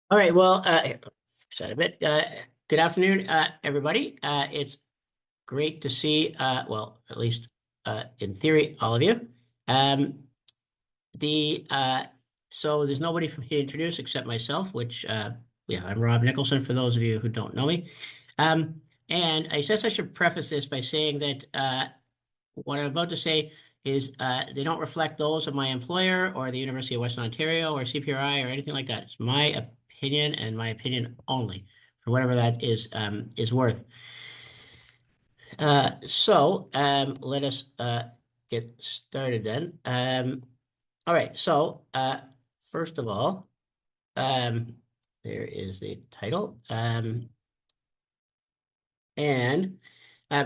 All right. Well, said a bit. Good afternoon, everybody. It's great to see, well, at least in theory, all of you. Um, the so there's nobody from here to introduce except myself, which yeah, I'm Rob Nicholson for those of you who don't know me. Um, and I guess I should preface this by saying that what I'm about to say is they don't reflect those of my employer or the University of Western Ontario or CPRI or anything like that. It's my opinion and my opinion only, for whatever that is worth. Let us get started then. All right. First of all, um, there is the title.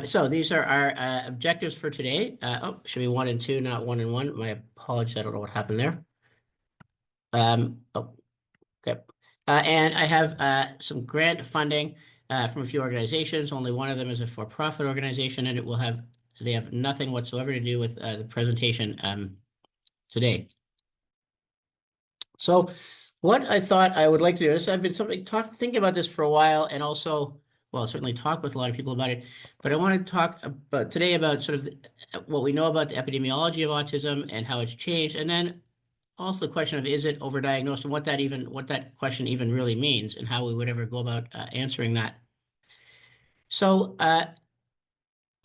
So these are our objectives for today. Should be 1 and 2, not 1 and 1. My apologies. I don't know what happened there. Oh, okay. And I have some grant funding from a few organizations. Only one of them is a for-profit organization, and they have nothing whatsoever to do with the presentation today. So what I thought I would like to do is I've been thinking about this for a while, and also, well, certainly talk with a lot of people about it. But I want to talk about today about sort of what we know about the epidemiology of autism and how it's changed, and then also the question of is it overdiagnosed and what that question even really means, and how we would ever go about answering that. So I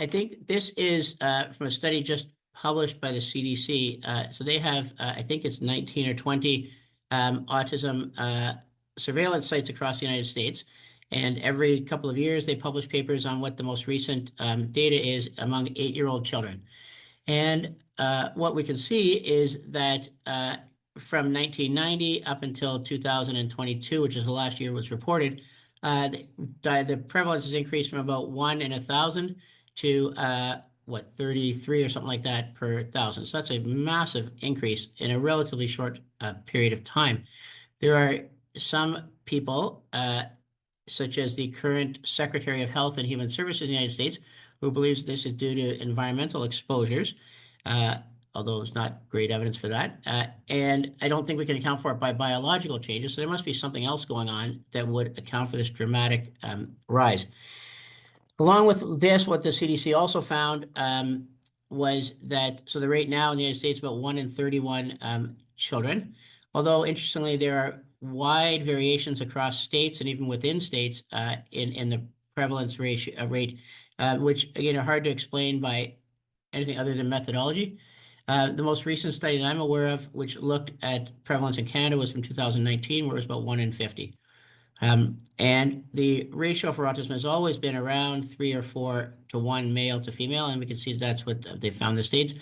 think this is from a study just published by the CDC. So they have, I think it's 19 or 20 autism surveillance sites across the United States. And every couple of years, they publish papers on what the most recent data is among 8-year-old children. And what we can see is that from 1990 up until 2022, which is the last year it was reported, the prevalence has increased from about 1 in 1,000 to 33 or something like that per 1,000. So that's a massive increase in a relatively short period of time. There are some people, such as the current Secretary of Health and Human Services in the United States, who believes this is due to environmental exposures, uh, although there's not great evidence for that. And I don't think we can account for it by biological changes. So there must be something else going on that would account for this dramatic rise. Along with this, what the CDC also found was that, so the rate now in the United States is about 1 in 31 children. Although interestingly, there are wide variations across states and even within states in the prevalence rate, which again are hard to explain by anything other than methodology. The most recent study that I'm aware of, which looked at prevalence in Canada, was from 2019, where it was about 1 in 50. And the ratio for autism has always been around 3 or 4 to 1 male to female, and we can see that's what they found in the States.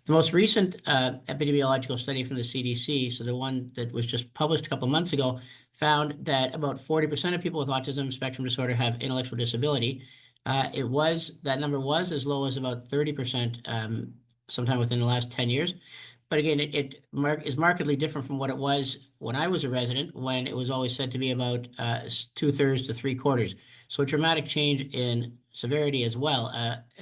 The most recent epidemiological study from the CDC, so the one that was just published a couple of months ago, found that about 40% of people with autism spectrum disorder have intellectual disability. That number was as low as about 30% sometime within the last 10 years. But again, it is markedly different from what it was when I was a resident, when it was always said to be about 2/3 to 3/4. So a dramatic change in severity as well,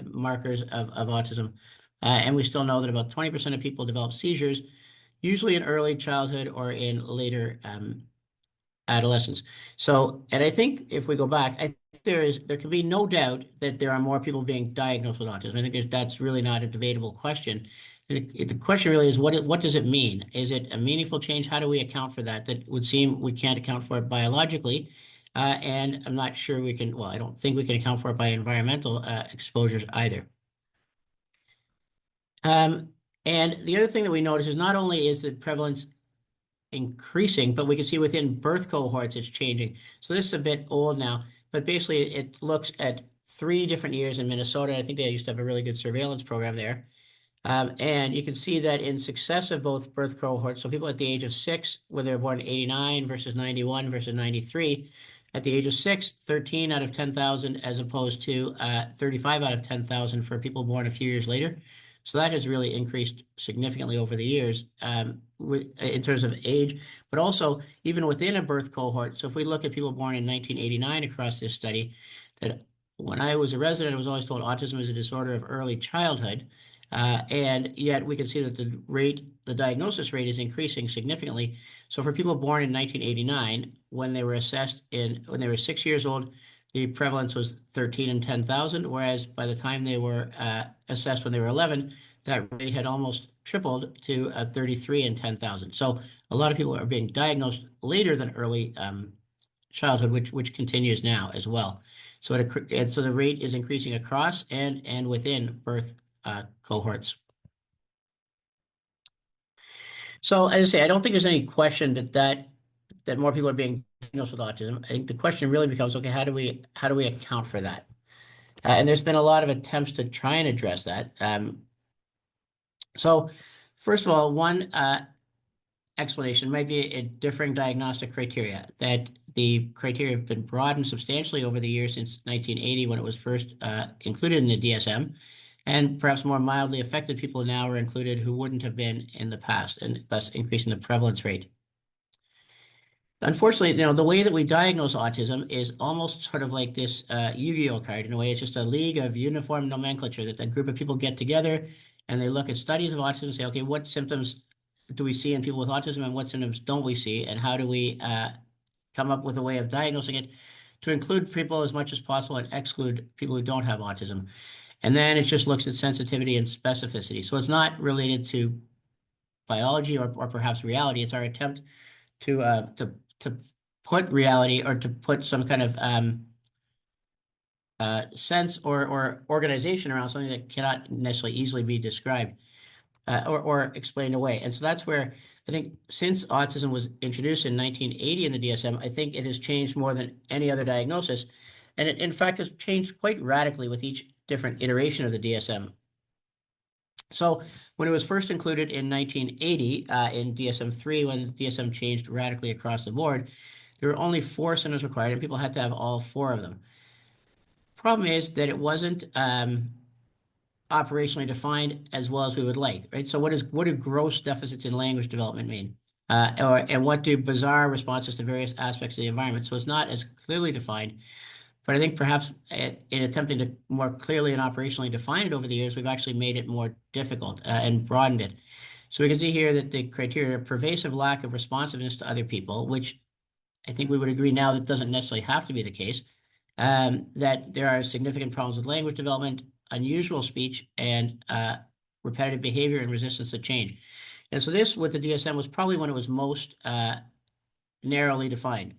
markers of autism. And we still know that about 20% of people develop seizures, usually in early childhood or in later adolescence. And I think if we go back, I think there can be no doubt that there are more people being diagnosed with autism. I think that's really not a debatable question. The question really is what does it mean? Is it a meaningful change? How do we account for that? That would seem we can't account for it biologically. And I'm not sure we can, well, I don't think we can account for it by environmental exposures either. And the other thing that we notice is not only is the prevalence increasing, but we can see within birth cohorts it's changing. So this is a bit old now, but basically it looks at 3 different years in Minnesota. I think they used to have a really good surveillance program there. And you can see that in successive both birth cohorts, so people at the age of 6, whether they're born in 89 versus 91 versus 93, at the age of 6, 13 out of 10,000, as opposed to 35 out of 10,000 for people born a few years later. So that has really increased significantly over the years in terms of age, but also even within a birth cohort. So if we look at people born in 1989 across this study, that when I was a resident, I was always told autism is a disorder of early childhood. And yet we can see that the diagnosis rate is increasing significantly. So for people born in 1989, when they were assessed when they were 6 years old, the prevalence was 13 in 10,000, whereas by the time they were assessed when they were 11, that rate had almost tripled to 33 in 10,000. So a lot of people are being diagnosed later than early childhood, which continues now as well. So so the rate is increasing across and within birth cohorts. So as I say, I don't think there's any question that more people are being diagnosed with autism. I think the question really becomes, okay, how do we account for that? And there's been a lot of attempts to try and address that. So first of all, one explanation might be a differing diagnostic criteria, that the criteria have been broadened substantially over the years since 1980 when it was first included in the DSM, and perhaps more mildly affected people now are included who wouldn't have been in the past, and thus increasing the prevalence rate. Unfortunately, the way that we diagnose autism is almost sort of like this Yu-Gi-Oh card. In a way, it's just a league of uniform nomenclature that a group of people get together and they look at studies of autism and say, okay, what symptoms do we see in people with autism and what symptoms don't we see? And how do we come up with a way of diagnosing it to include people as much as possible and exclude people who don't have autism? And then it just looks at sensitivity and specificity. So it's not related to biology or perhaps reality. It's our attempt to put reality or to put some kind of sense or organization around something that cannot necessarily easily be described or explained away. And so that's where I think since autism was introduced in 1980 in the DSM, I think it has changed more than any other diagnosis. And it, in fact, has changed quite radically with each different iteration of the DSM. So when it was first included in 1980 in DSM-3, when DSM changed radically across the board, there were only 4 symptoms required, and people had to have all 4 of them. Problem is that it wasn't operationally defined as well as we would like, right? So what do gross deficits in language development mean? And what do bizarre responses to various aspects of the environment? So it's not as clearly defined. But I think perhaps in attempting to more clearly and operationally define it over the years, we've actually made it more difficult and broadened it. So we can see here that the criteria, pervasive lack of responsiveness to other people, which I think we would agree now that doesn't necessarily have to be the case, that there are significant problems with language development, unusual speech, and repetitive behavior and resistance to change. And so this, with the DSM, was probably when it was most narrowly defined.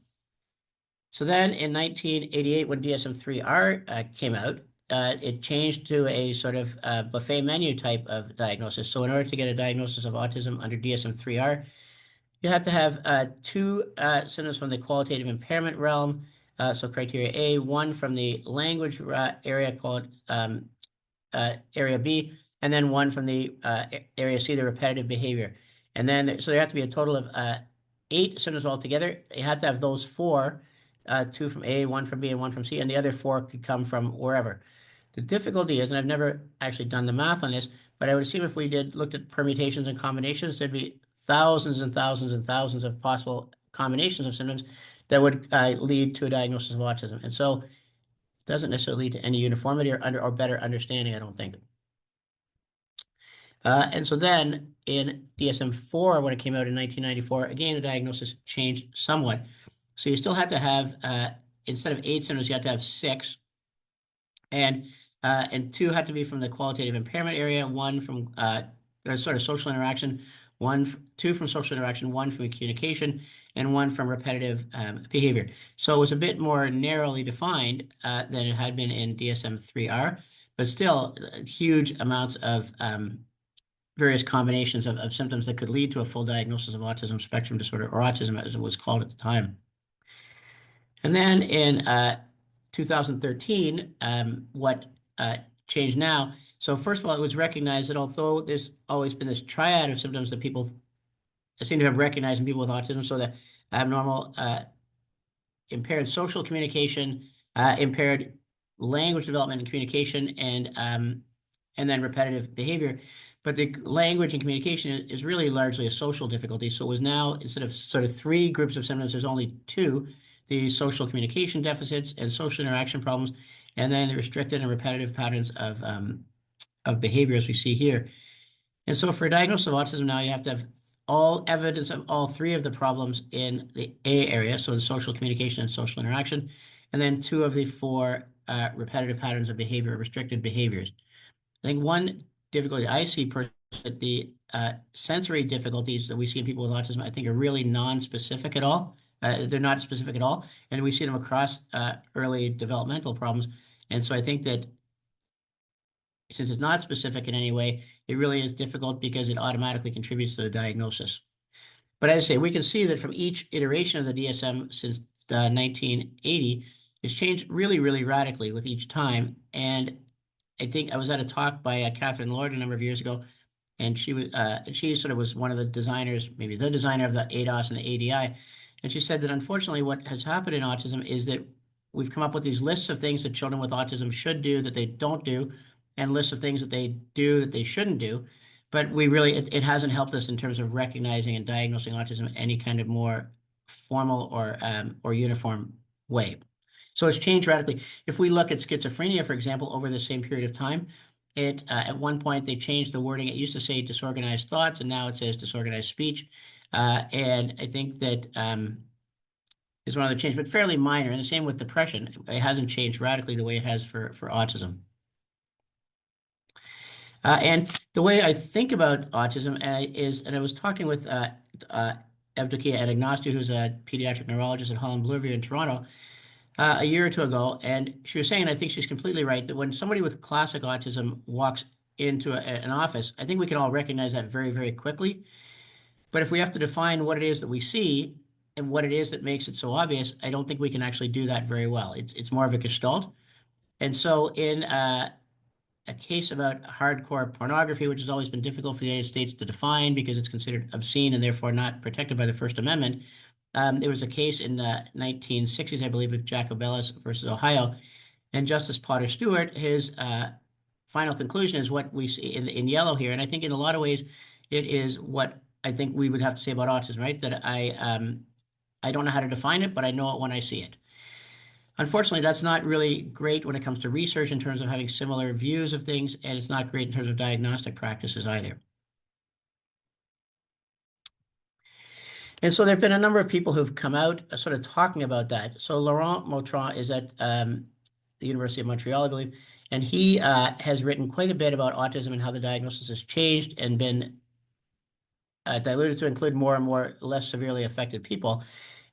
So then in 1988, when DSM-3R came out, it changed to a sort of buffet menu type of diagnosis. So in order to get a diagnosis of autism under DSM-3R, you have to have 2 symptoms from the qualitative impairment realm. So criteria A, 1 from the language area called area B, and then 1 from the area C, the repetitive behavior. And then, so there have to be a total of 8 symptoms altogether. You have to have those 4, 2 from A, 1 from B, and 1 from C, and the other 4 could come from wherever. The difficulty is, and I've never actually done the math on this, but I would assume if we looked at permutations and combinations, there'd be thousands and thousands and thousands of possible combinations of symptoms that would lead to a diagnosis of autism. And so it doesn't necessarily lead to any uniformity or better understanding, I don't think. And so then in DSM-4, when it came out in 1994, again, the diagnosis changed somewhat. So you still had to have, instead of 8 symptoms, you had to have 6. And 2 had to be from the qualitative impairment area, 1 from sort of social interaction, 2 from social interaction, 1 from communication, and 1 from repetitive behavior. So it was a bit more narrowly defined than it had been in DSM-3R, but still huge amounts of various combinations of symptoms that could lead to a full diagnosis of autism spectrum disorder, or autism as it was called at the time. And then in 2013, what changed now? So first of all, it was recognized that although there's always been this triad of symptoms that people seem to have recognized in people with autism, so the abnormal impaired social communication, impaired language development and communication, and then repetitive behavior. But the language and communication is really largely a social difficulty. So it was now, instead of sort of 3 groups of symptoms, there's only 2, the social communication deficits and social interaction problems, and then the restricted and repetitive patterns of of behavior as we see here. And so for a diagnosis of autism now, you have to have all evidence of all three of the problems in the A area, so the social communication and social interaction, and then two of the four repetitive patterns of behavior, restricted behaviors. I think one difficulty I see personally that the sensory difficulties that we see in people with autism, I think, are really non-specific at all. They're not specific at all, and we see them across early developmental problems. And so I think that since it's not specific in any way, it really is difficult because it automatically contributes to the diagnosis. But as I say, we can see that from each iteration of the DSM since 1980, it's changed really, really radically with each time. And I think I was at a talk by Catherine Lord a number of years ago, and she sort of was one of the designers, maybe the designer of the ADOS and the ADI. And she said that unfortunately what has happened in autism is that we've come up with these lists of things that children with autism should do that they don't do, and lists of things that they do that they shouldn't do. But it hasn't helped us in terms of recognizing and diagnosing autism in any kind of more formal or uniform way. So it's changed radically. If we look at schizophrenia, for example, over the same period of time, at one point they changed the wording. It used to say disorganized thoughts, and now it says disorganized speech. And I think that is one of the changes, but fairly minor. And the same with depression. It hasn't changed radically the way it has for autism. And the way I think about autism and I was talking with Evdokia Anagnostou, who's a pediatric neurologist at Holland Bloorview in Toronto, a year or two ago, and she was saying, and I think she's completely right, that when somebody with classic autism walks into an office, I think we can all recognize that very, very quickly. But if we have to define what it is that we see and what it is that makes it so obvious, I don't think we can actually do that very well. It's more of a gestalt. And so in a case about hardcore pornography, which has always been difficult for the United States to define because it's considered obscene and therefore not protected by the First Amendment. There was a case in the 1960s, I believe, with Jacobellis versus Ohio, and Justice Potter Stewart, his final conclusion is what we see in yellow here. And I think in a lot of ways, it is what I think we would have to say about autism, right? That I don't know how to define it, but I know it when I see it. Unfortunately, that's not really great when it comes to research in terms of having similar views of things, and it's not great in terms of diagnostic practices either. And so there have been a number of people who've come out sort of talking about that. So Laurent Mautron is at the University of Montreal, I believe, and he has written quite a bit about autism and how the diagnosis has changed and been diluted to include more and more less severely affected people.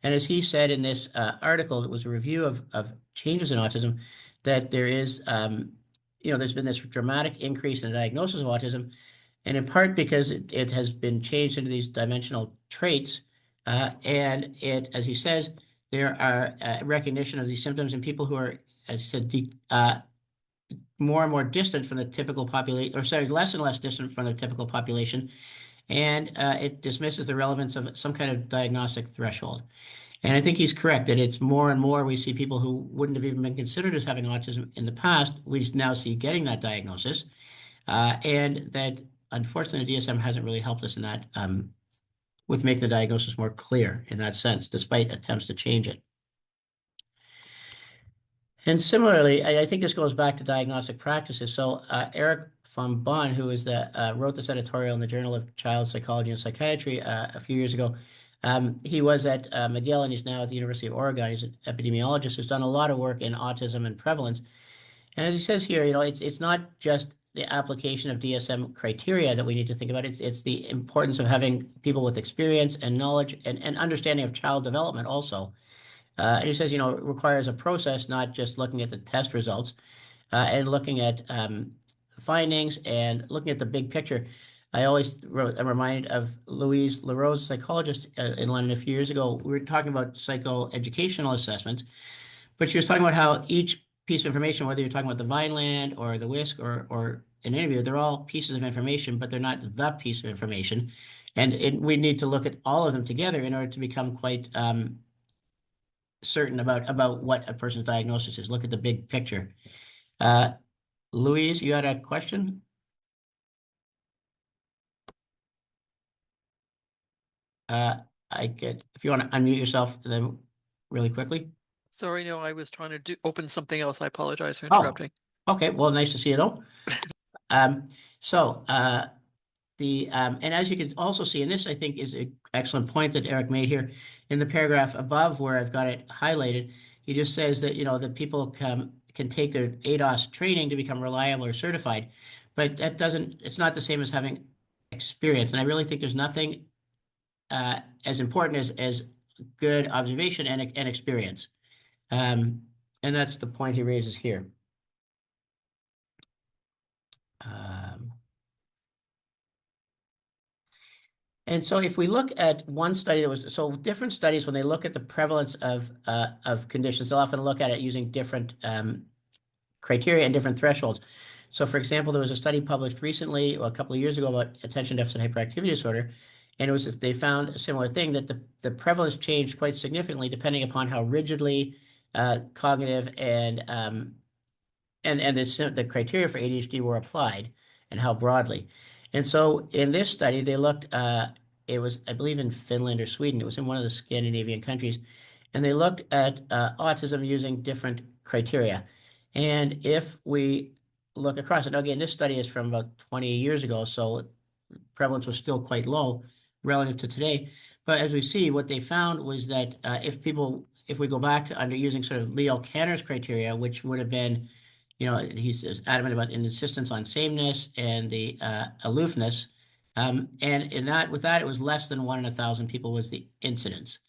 And as he said in this article, it was a review of changes in autism, that there is, there's been this dramatic increase in the diagnosis of autism, and in part because it has been changed into these dimensional traits. And as he says, there are recognition of these symptoms in people who are, as he said, more and more distant from the typical population, or sorry, less and less distant from the typical population. And it dismisses the relevance of some kind of diagnostic threshold. And I think he's correct that it's more and more we see people who wouldn't have even been considered as having autism in the past, we now see getting that diagnosis. And that, unfortunately, the DSM hasn't really helped us in that, with making the diagnosis more clear in that sense, despite attempts to change it. And similarly, I think this goes back to diagnostic practices. So Eric von Bonn, who is wrote this editorial in the Journal of Child Psychology and Psychiatry a few years ago, he was at McGill and he's now at the University of Oregon. He's an epidemiologist who's done a lot of work in autism and prevalence. And as he says here, it's not just the application of DSM criteria that we need to think about. It's the importance of having people with experience and knowledge and understanding of child development also. And he says, it requires a process, not just looking at the test results, and looking at findings and looking at the big picture. I'm reminded of Louise LaRose, psychologist in London a few years ago. We were talking about psychoeducational assessments, but she was talking about how each piece of information, whether you're talking about the Vineland or the WISC or an interview, they're all pieces of information, but they're not the piece of information. And we need to look at all of them together in order to become quite certain about what a person's diagnosis is. Look at the big picture. Louise, you had a question? If you want to unmute yourself then really quickly. Sorry, no, I was trying to open something else. I apologize for interrupting. Okay, well, nice to see you though. So and as you can also see, and this I think is an excellent point that Eric made here in the paragraph above where I've got it highlighted. He just says that, that people can take their ADOS training to become reliable or certified, but it's not the same as having experience. And I really think there's nothing as important as good observation and experience. And that's the point he raises here. And so if we look at one study different studies, when they look at the prevalence of conditions, they'll often look at it using different criteria and different thresholds. So for example, there was a study published recently, a couple of years ago, about attention deficit hyperactivity disorder. And they found a similar thing, that the prevalence changed quite significantly depending upon how rigidly cognitive and the criteria for ADHD were applied and how broadly. And so in this study, they looked, it was, I believe, in Finland or Sweden. It was in one of the Scandinavian countries. And they looked at autism using different criteria. And if we look across it, again, this study is from about 20 years ago, so prevalence was still quite low relative to today. But as we see, what they found was that if we go back to under using sort of Leo Kanner's criteria, which would have been, he's adamant about an insistence on sameness and the aloofness. And with that, it was less than 1 in 1,000 people was the incidence.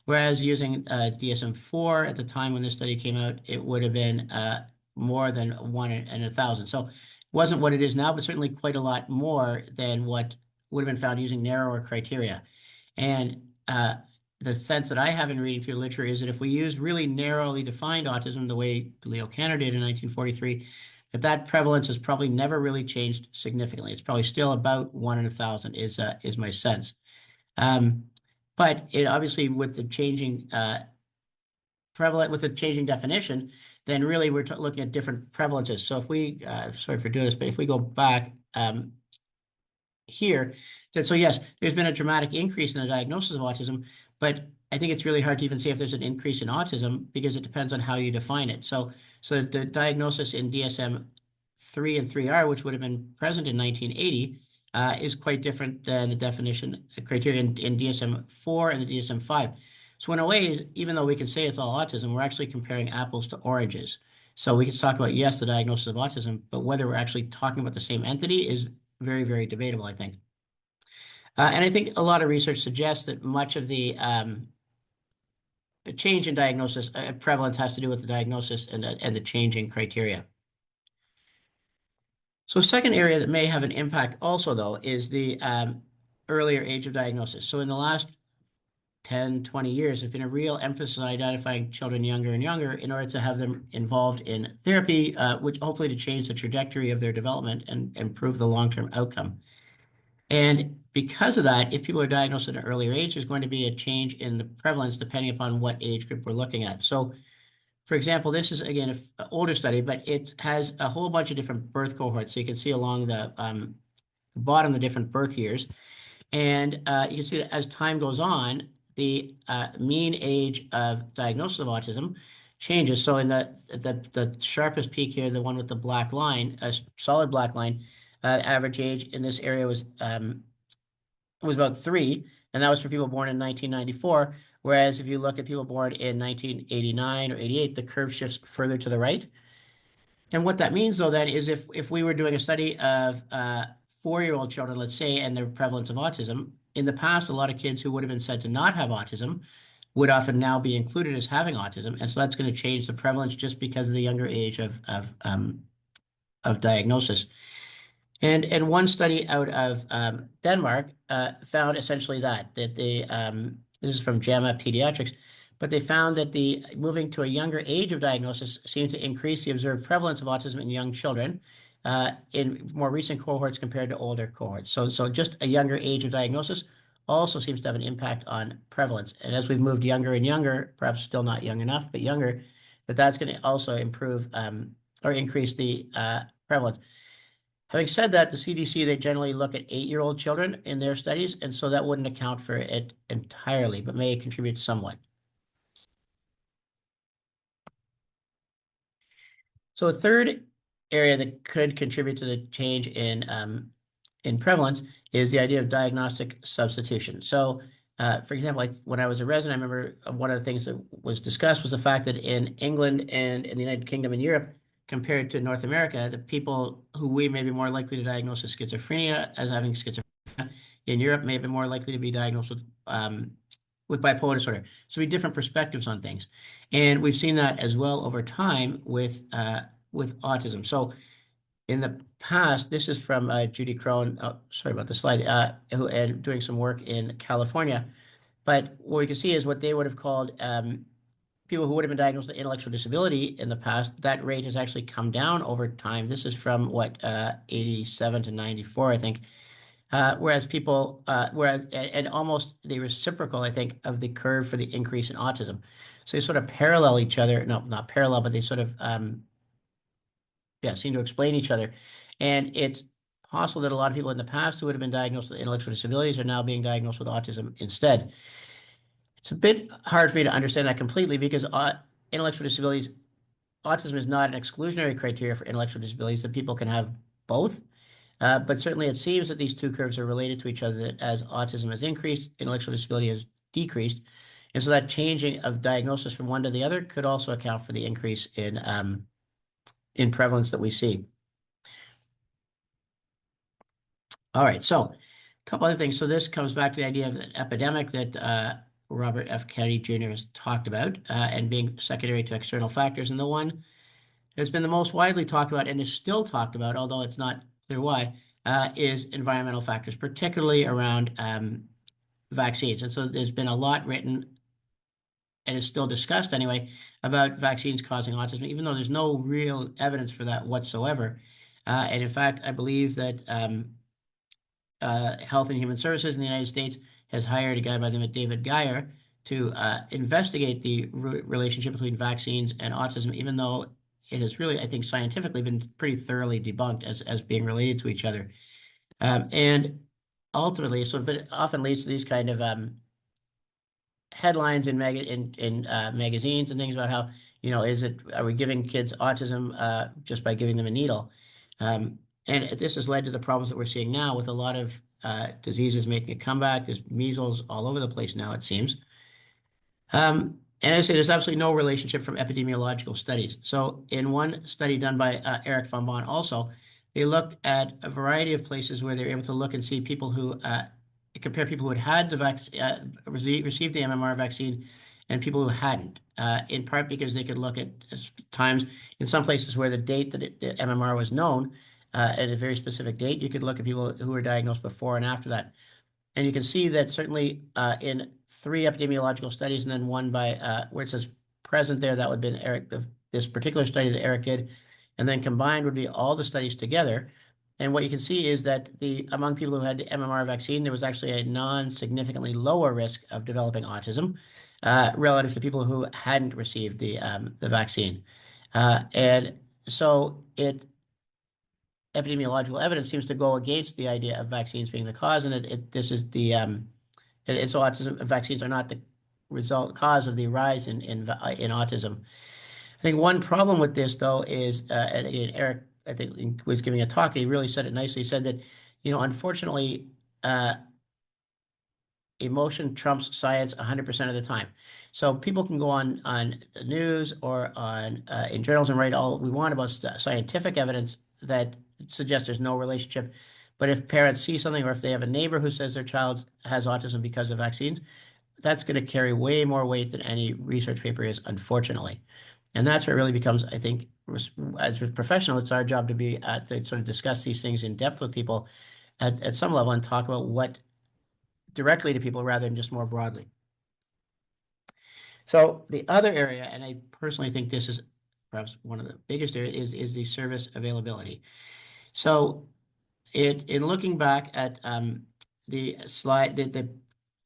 Whereas using DSM-4 at the time when this study came out, it would have been more than 1 in 1,000. So it wasn't what it is now, but certainly quite a lot more than what would have been found using narrower criteria. And the sense that I have in reading through literature is that if we use really narrowly defined autism the way Leo Kanner did in 1943, that prevalence has probably never really changed significantly. It's probably still about 1 in 1,000 is my sense. But it obviously with the changing definition, then really we're looking at different prevalences. So if we, sorry for doing this, but if we go back here, so yes, there's been a dramatic increase in the diagnosis of autism, but I think it's really hard to even say if there's an increase in autism because it depends on how you define it. So the diagnosis in DSM-3 and 3R, which would have been present in 1980, is quite different than the definition criteria in DSM-4 and the DSM-5. So in a way, even though we can say it's all autism, we're actually comparing apples to oranges. So we can talk about, yes, the diagnosis of autism, but whether we're actually talking about the same entity is very, very debatable, I think. And I think a lot of research suggests that much of the change in diagnosis prevalence has to do with the diagnosis and the changing criteria. So a second area that may have an impact also, though, is the earlier age of diagnosis. So in the last 10, 20 years, there's been a real emphasis on identifying children younger and younger in order to have them involved in therapy, which hopefully to change the trajectory of their development and improve the long-term outcome. And because of that, if people are diagnosed at an earlier age, there's going to be a change in the prevalence depending upon what age group we're looking at. So, for example, this is, again, an older study, but it has a whole bunch of different birth cohorts. So you can see along the bottom the different birth years. And you can see that as time goes on, the mean age of diagnosis of autism changes. So in the sharpest peak here, the one with the black line, a solid black line, average age in this area was about 3, and that was for people born in 1994. Whereas if you look at people born in 1989 or 88, the curve shifts further to the right. And what that means, though, then is if we were doing a study of 4-year-old children, let's say, and their prevalence of autism, in the past, a lot of kids who would have been said to not have autism would often now be included as having autism, and so that's going to change the prevalence just because of the younger age of diagnosis. And one study out of Denmark found essentially that they this is from JAMA Pediatrics, but they found that the moving to a younger age of diagnosis seemed to increase the observed prevalence of autism in young children in more recent cohorts compared to older cohorts. So just a younger age of diagnosis also seems to have an impact on prevalence. And as we've moved younger and younger, perhaps still not young enough, but younger, that's going to also improve or increase the prevalence. Having said that, the CDC, they generally look at 8-year-old children in their studies, and so that wouldn't account for it entirely, but may contribute somewhat. So a third area that could contribute to the change in prevalence is the idea of diagnostic substitution. So, for example, when I was a resident, I remember one of the things that was discussed was the fact that in England and in the United Kingdom and Europe, compared to North America, the people who we may be more likely to diagnose as schizophrenia as having schizophrenia in Europe may have been more likely to be diagnosed with bipolar disorder. So we have different perspectives on things, and we've seen that as well over time with autism. So in the past, this is from Judy Crone. Oh, sorry about the slide. Who and doing some work in California, but what we can see is what they would have called people who would have been diagnosed with intellectual disability in the past. That rate has actually come down over time. This is from what 87 to 94, I think. Whereas and almost the reciprocal, I think, of the curve for the increase in autism. So they sort of parallel each other. No, not parallel, but they sort of seem to explain each other. And it's possible that a lot of people in the past who would have been diagnosed with intellectual disabilities are now being diagnosed with autism instead. It's a bit hard for me to understand that completely because intellectual disabilities, autism is not an exclusionary criteria for intellectual disabilities, that people can have both. But certainly it seems that these two curves are related to each other, that as autism has increased, intellectual disability has decreased. And so that changing of diagnosis from one to the other could also account for the increase in prevalence that we see. All right, so a couple other things. So this comes back to the idea of an epidemic that Robert F. Kennedy Jr. has talked about and being secondary to external factors. And the one that's been the most widely talked about and is still talked about, although it's not clear why, is environmental factors, particularly around vaccines. And so there's been a lot written and is still discussed anyway about vaccines causing autism, even though there's no real evidence for that whatsoever. And in fact, I believe that Health and Human Services in the United States has hired a guy by the name of David Geyer to investigate the relationship between vaccines and autism, even though it has really, I think, scientifically been pretty thoroughly debunked as being related to each other. And ultimately, but it often leads to these kind of headlines in magazines and things about how, are we giving kids autism just by giving them a needle? And this has led to the problems that we're seeing now with a lot of diseases making a comeback. There's measles all over the place now, it seems. And I say there's absolutely no relationship from epidemiological studies. So in one study done by Eric von Bahn also, they looked at a variety of places where they were able to look and see people who compare people who had the received the MMR vaccine and people who hadn't, in part because they could look at times in some places where the date that the MMR was known, at a very specific date, you could look at people who were diagnosed before and after that. And you can see that certainly in 3 epidemiological studies and then one by where it says present there, that would have been this particular study that Eric did. And then combined would be all the studies together. And what you can see is that among people who had the MMR vaccine, there was actually a non-significantly lower risk of developing autism relative to people who hadn't received the vaccine. And so epidemiological evidence seems to go against the idea of vaccines being the cause, and it's autism. Vaccines are not the cause of the rise in autism. I think one problem with this, though, is and again, Eric, I think, was giving a talk. He really said it nicely. He said that, unfortunately, emotion trumps science 100% of the time. So people can go on the news or on in journals and write all we want about scientific evidence that suggests there's no relationship. But if parents see something, or if they have a neighbor who says their child has autism because of vaccines, that's going to carry way more weight than any research paper is, unfortunately. And that's where it really becomes, I think, as a professional, it's our job to sort of discuss these things in depth with people at some level and talk about what directly to people rather than just more broadly. So the other area, and I personally think this is perhaps one of the biggest areas, is the service availability. So in looking back at the slide, the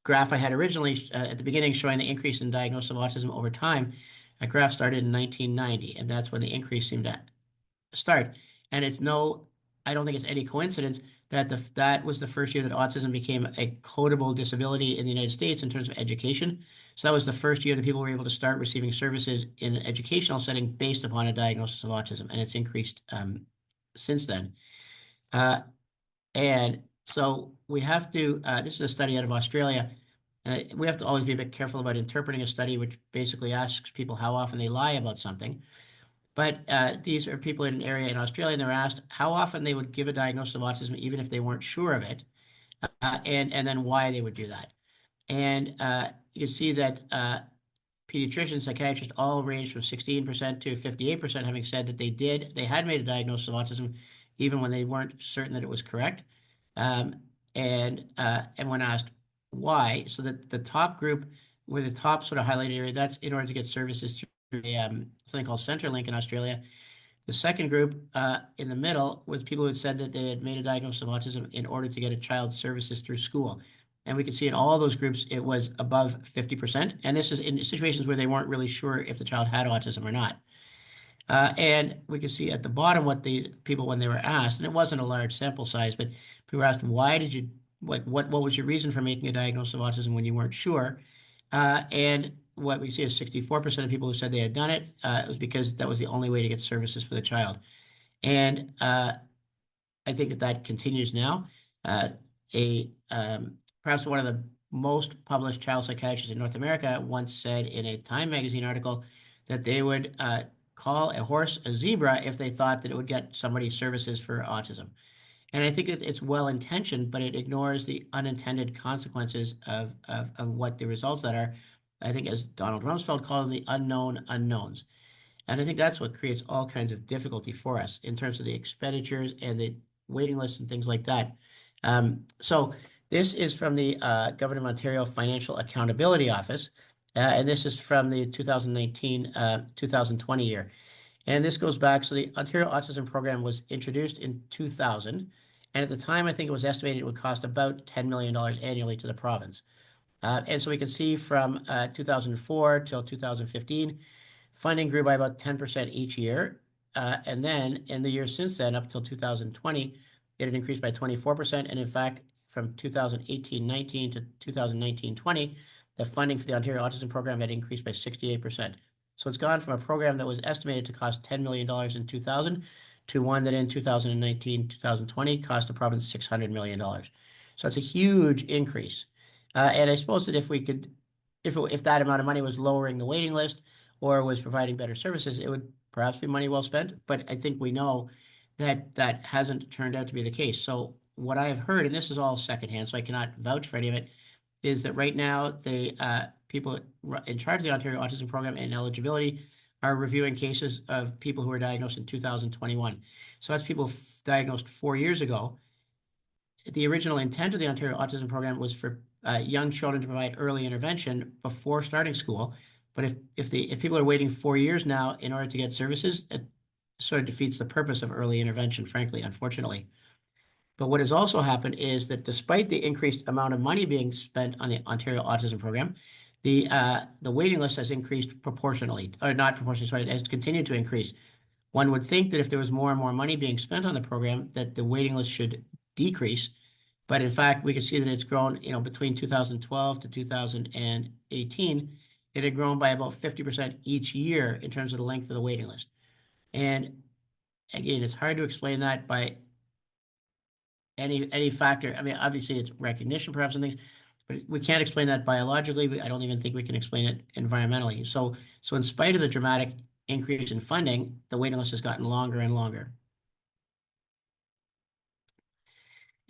graph I had originally at the beginning showing the increase in diagnosis of autism over time, that graph started in 1990, and that's when the increase seemed to start. And I don't think it's any coincidence that that was the first year that autism became a codable disability in the United States in terms of education. So that was the first year that people were able to start receiving services in an educational setting based upon a diagnosis of autism, and it's increased since then. Uh, and so we have to, this is a study out of Australia. We have to always be a bit careful about interpreting a study which basically asks people how often they lie about something. But these are people in an area in Australia, and they're asked how often they would give a diagnosis of autism, even if they weren't sure of it, and then why they would do that. And you can see that pediatricians, psychiatrists all ranged from 16% to 58% having said that they had made a diagnosis of autism even when they weren't certain that it was correct. Um, and when asked why, so that the top group with the top sort of highlighted area, that's in order to get services through something called Centrelink in Australia. The second group in the middle was people who had said that they had made a diagnosis of autism in order to get a child's services through school. And we could see in all those groups it was above 50%. And this is in situations where they weren't really sure if the child had autism or not. And we could see at the bottom what the people, when they were asked, and it wasn't a large sample size, but people were asked, why did you, like, what was your reason for making a diagnosis of autism when you weren't sure? And what we see is 64% of people who said they had done it, it was because that was the only way to get services for the child. And I think that that continues now. A perhaps one of the most published child psychiatrists in North America once said in a Time magazine article that they would call a horse a zebra if they thought that it would get somebody services for autism. And I think that it's well intentioned, but it ignores the unintended consequences of what the results that are. I think, as Donald Rumsfeld called them, the unknown unknowns. And I think that's what creates all kinds of difficulty for us in terms of the expenditures and the waiting lists and things like that. So this is from the Government of Ontario Financial Accountability Office, and this is from the 2019-2020 year. And this goes back, so the Ontario Autism Program was introduced in 2000, and at the time I think it was estimated it would cost about $10 million annually to the province. And so we can see from 2004 till 2015, funding grew by about 10% each year. And then in the years since then, up till 2020, it had increased by 24%. And in fact, from 2018-19 to 2019-20, the funding for the Ontario Autism Program had increased by 68%. So it's gone from a program that was estimated to cost $10 million in 2000 to one that in 2019-2020 cost the province $600 million. So it's a huge increase. And I suppose that if we could, if that amount of money was lowering the waiting list or was providing better services, it would perhaps be money well spent. But I think we know that that hasn't turned out to be the case. So what I have heard, and this is all secondhand, so I cannot vouch for any of it, is that right now the people in charge of the Ontario Autism Program and eligibility are reviewing cases of people who were diagnosed in 2021. So that's people diagnosed 4 years ago. The original intent of the Ontario Autism Program was for young children to provide early intervention before starting school. But if people are waiting 4 years now in order to get services, it sort of defeats the purpose of early intervention, frankly, unfortunately. But what has also happened is that despite the increased amount of money being spent on the Ontario Autism Program, the waiting list has increased proportionally, or not proportionally, sorry, it has continued to increase. One would think that if there was more and more money being spent on the program, that the waiting list should decrease. But in fact, we can see that it's grown, between 2012 to 2018, it had grown by about 50% each year in terms of the length of the waiting list. And again, it's hard to explain that by any factor. I mean, obviously it's recognition perhaps and things, but we can't explain that biologically. I don't even think we can explain it environmentally. So in spite of the dramatic increase in funding, the waiting list has gotten longer and longer.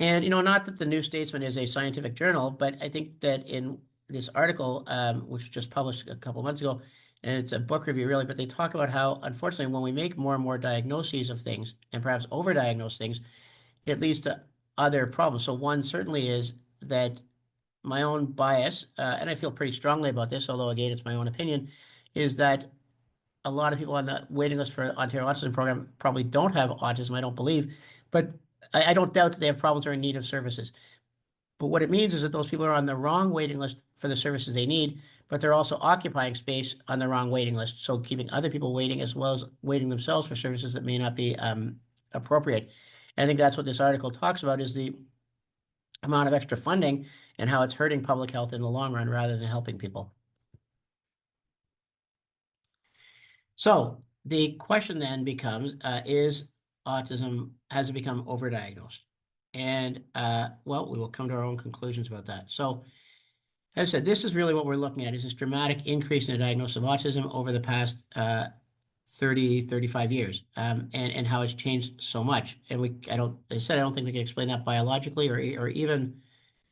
And, not that the New Statesman is a scientific journal, but I think that in this article, which was just published a couple months ago, and it's a book review really, but they talk about how, unfortunately, when we make more and more diagnoses of things and perhaps overdiagnose things, it leads to other problems. So one certainly is that my own bias, and I feel pretty strongly about this, although again, it's my own opinion, is that a lot of people on the waiting list for Ontario Autism Program probably don't have autism, I don't believe, but I don't doubt that they have problems or in need of services. But what it means is that those people are on the wrong waiting list for the services they need, but they're also occupying space on the wrong waiting list. So keeping other people waiting as well as waiting themselves for services that may not be appropriate. And I think that's what this article talks about, is the amount of extra funding and how it's hurting public health in the long run rather than helping people. So the question then becomes, is autism has become overdiagnosed. And well, we will come to our own conclusions about that. So, as I said, this is really what we're looking at, is this dramatic increase in the diagnosis of autism over the past 30, 35 years, and how it's changed so much. And I don't think we can explain that biologically, or even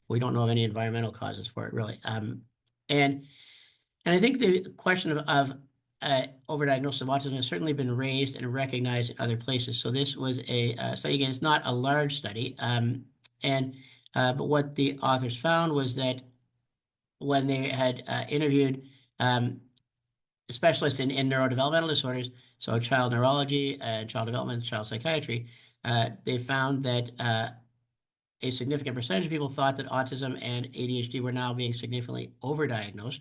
we don't know of any environmental causes for it, really. And I think the question of overdiagnosis of autism has certainly been raised and recognized in other places. So this was a study. Again, it's not a large study, but what the authors found was that when they had interviewed specialists in neurodevelopmental disorders, so child neurology, child development, child psychiatry, they found that a significant percentage of people thought that autism and ADHD were now being significantly overdiagnosed.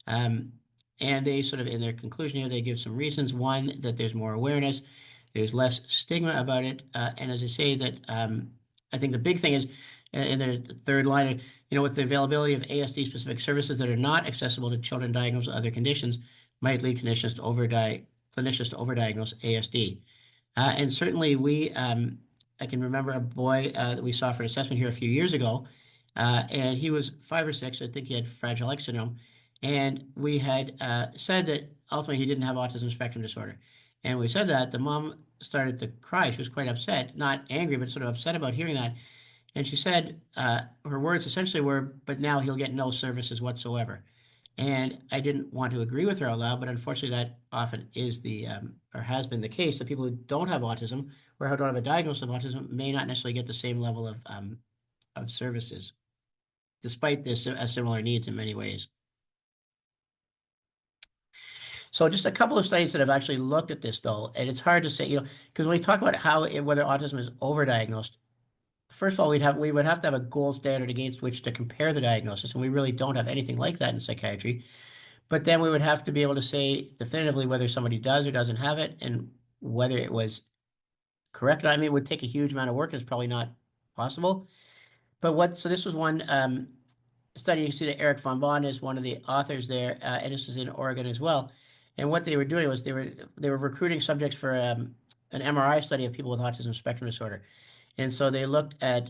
And they sort of, in their conclusion here, they give some reasons. One, that there's more awareness, there's less stigma about it. And as I say, that I think the big thing is, in their third line, with the availability of ASD-specific services that are not accessible to children diagnosed with other conditions, might lead clinicians to overdiagnose ASD. And certainly I can remember a boy that we saw for an assessment here a few years ago, and he was 5 or 6. I think he had Fragile X syndrome. And we had said that ultimately he didn't have autism spectrum disorder. And we said that, the mom started to cry. She was quite upset, not angry, but sort of upset about hearing that. And she said, her words essentially were, "But now he'll get no services whatsoever." And I didn't want to agree with her out loud, but unfortunately that often is or has been the case, that people who don't have autism or who don't have a diagnosis of autism may not necessarily get the same level of services, despite this similar needs in many ways. So just a couple of studies that have actually looked at this, though, and it's hard to say, because when we talk about whether autism is overdiagnosed, first of all, we would have to have a gold standard against which to compare the diagnosis, and we really don't have anything like that in psychiatry. But then we would have to be able to say definitively whether somebody does or doesn't have it, and whether it was correct. I mean, it would take a huge amount of work, and it's probably not possible. But so this was one study. You see that Eric von Bonn is one of the authors there, and this is in Oregon as well. And what they were doing was they were recruiting subjects for an MRI study of people with autism spectrum disorder. And so they looked at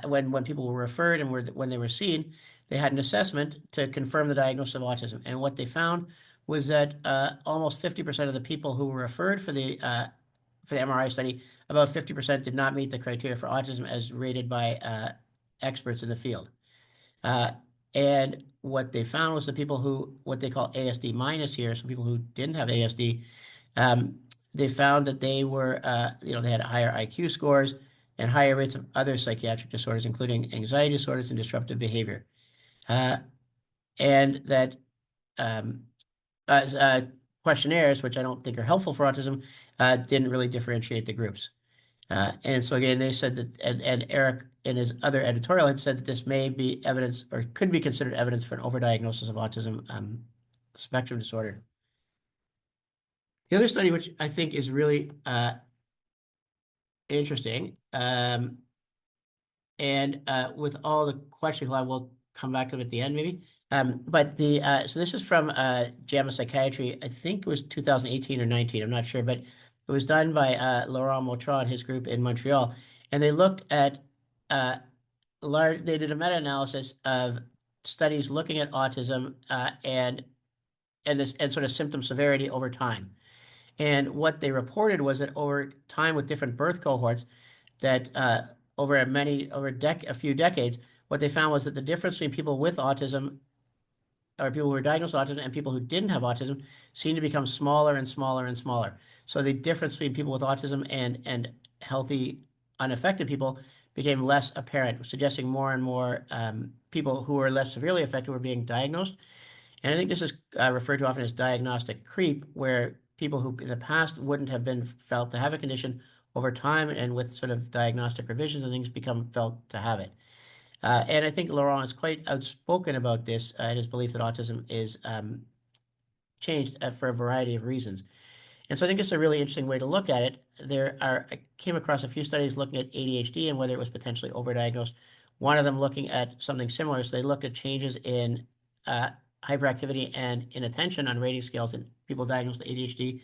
when people were referred and when they were seen, they had an assessment to confirm the diagnosis of autism. And what they found was that almost 50% of the people who were referred for the MRI study, about 50% did not meet the criteria for autism as rated by experts in the field. And what they found was the people who, what they call ASD minus here, so people who didn't have ASD, they found that they were, they had higher IQ scores and higher rates of other psychiatric disorders, including anxiety disorders and disruptive behavior. And that questionnaires, which I don't think are helpful for autism, didn't really differentiate the groups. And so again, they said that, and Eric in his other editorial had said that this may be evidence, or could be considered evidence, for an overdiagnosis of autism spectrum disorder. The other study, which I think is really interesting, and with all the questions, I will come back to them at the end maybe. But so this is from JAMA Psychiatry. I think it was 2018 or 19. I'm not sure, but it was done by Laurent Mautrat and his group in Montreal, and they looked at they did a meta-analysis of studies looking at autism and sort of symptom severity over time. And what they reported was that over time, with different birth cohorts, that over a few decades, what they found was that the difference between people with autism, or people who were diagnosed with autism, and people who didn't have autism seemed to become smaller and smaller and smaller. So the difference between people with autism and healthy, unaffected people became less apparent, suggesting more and more people who were less severely affected were being diagnosed. And I think this is referred to often as diagnostic creep, where people who in the past wouldn't have been felt to have a condition, over time and with sort of diagnostic revisions and things, become felt to have it. And I think Laurent is quite outspoken about this, and his belief that autism is changed for a variety of reasons. And so I think it's a really interesting way to look at it. I came across a few studies looking at ADHD and whether it was potentially overdiagnosed. One of them looking at something similar. So they looked at changes in hyperactivity and inattention on rating scales in people diagnosed with ADHD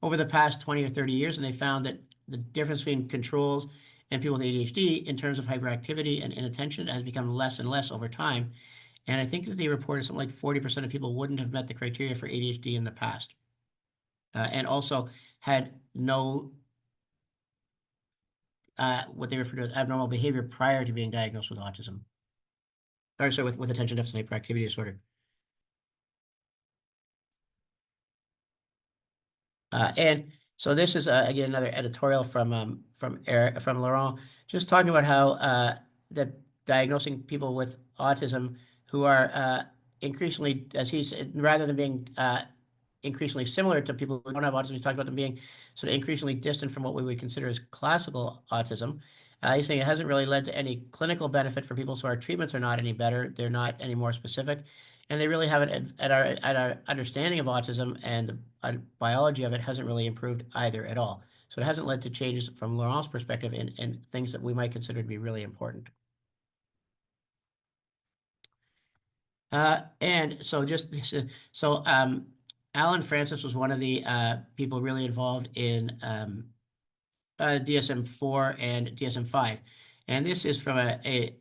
over the past 20 or 30 years. And they found that the difference between controls and people with ADHD in terms of hyperactivity and inattention has become less and less over time. And I think that they reported something like 40% of people wouldn't have met the criteria for ADHD in the past, and also had no what they refer to as abnormal behavior prior to being diagnosed with autism, or sorry, with attention deficit hyperactivity disorder. And so this is again another editorial from Laurent, just talking about how that diagnosing people with autism who are increasingly, as he said, rather than being increasingly similar to people who don't have autism, he's talked about them being sort of increasingly distant from what we would consider as classical autism. He's saying it hasn't really led to any clinical benefit for people, so our treatments are not any better. They're not any more specific, and they really haven't at our understanding of autism and the biology of it hasn't really improved either at all. So it hasn't led to changes from Laurent's perspective in things that we might consider to be really important. And so just so Alan Francis was one of the people really involved in DSM-4 and DSM-5. And this is from an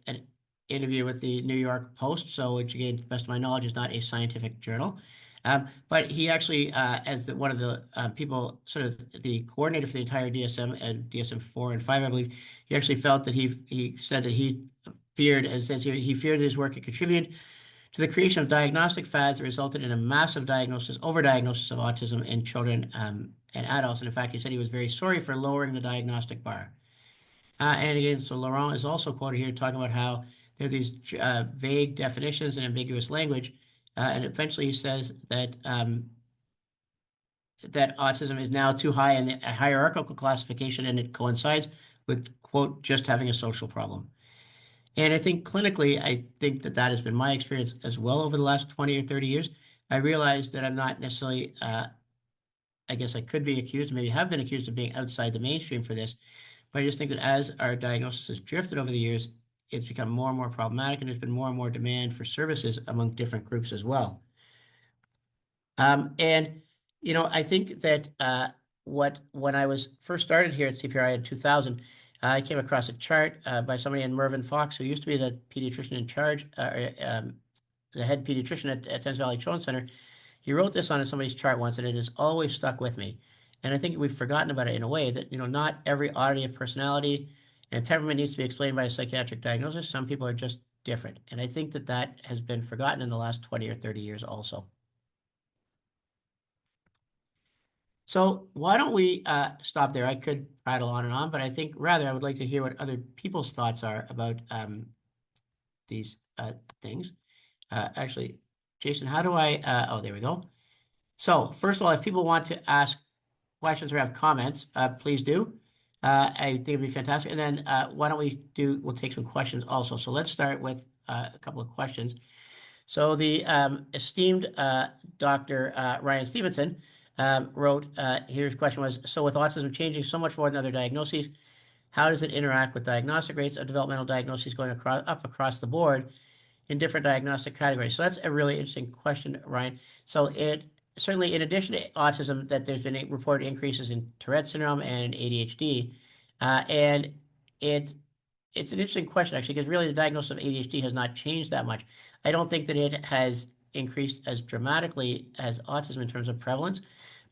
interview with the New York Post, so which again, to the best of my knowledge, is not a scientific journal. But he actually, as one of the people, sort of the coordinator for the entire DSM and DSM-4 and 5, I believe, he actually felt that he said that he feared, as says here, he feared his work had contributed to the creation of diagnostic fads that resulted in a massive overdiagnosis of autism in children and adults. And in fact, he said he was very sorry for lowering the diagnostic bar. And again, so Laurent is also quoted here talking about how there are these vague definitions and ambiguous language. And eventually he says that that autism is now too high in the hierarchical classification, and it coincides with, quote, just having a social problem. And I think clinically, I think that that has been my experience as well over the last 20 or 30 years. I realized that I'm not necessarily, I guess I could be accused, maybe have been accused of being outside the mainstream for this, but I just think that as our diagnosis has drifted over the years, it's become more and more problematic, and there's been more and more demand for services among different groups as well. And, you know, I think that when I was first started here at CPRI in 2000, I came across a chart by somebody in Mervyn Fox, who used to be the pediatrician in charge, the head pediatrician at Thames Valley Children's Center. He wrote this on somebody's chart once, and it has always stuck with me. And I think we've forgotten about it in a way that, you know, not every oddity of personality and temperament needs to be explained by a psychiatric diagnosis. Some people are just different. And I think that that has been forgotten in the last 20 or 30 years also. So why don't we stop there? I could prattle on and on, but I think rather I would like to hear what other people's thoughts are about these things. Actually, Jason, how do I, oh, there we go. So first of all, if people want to ask questions or have comments, please do. I think it'd be fantastic. And then why don't we'll take some questions also. So let's start with a couple of questions. So the esteemed Dr. Ryan Stevenson wrote, his question was, so with autism changing so much more than other diagnoses, how does it interact with diagnostic rates of developmental diagnoses going up across the board in different diagnostic categories? So that's a really interesting question, Ryan. So it certainly, in addition to autism, that there's been reported increases in Tourette syndrome and ADHD. And it's an interesting question, actually, because really the diagnosis of ADHD has not changed that much. I don't think that it has increased as dramatically as autism in terms of prevalence,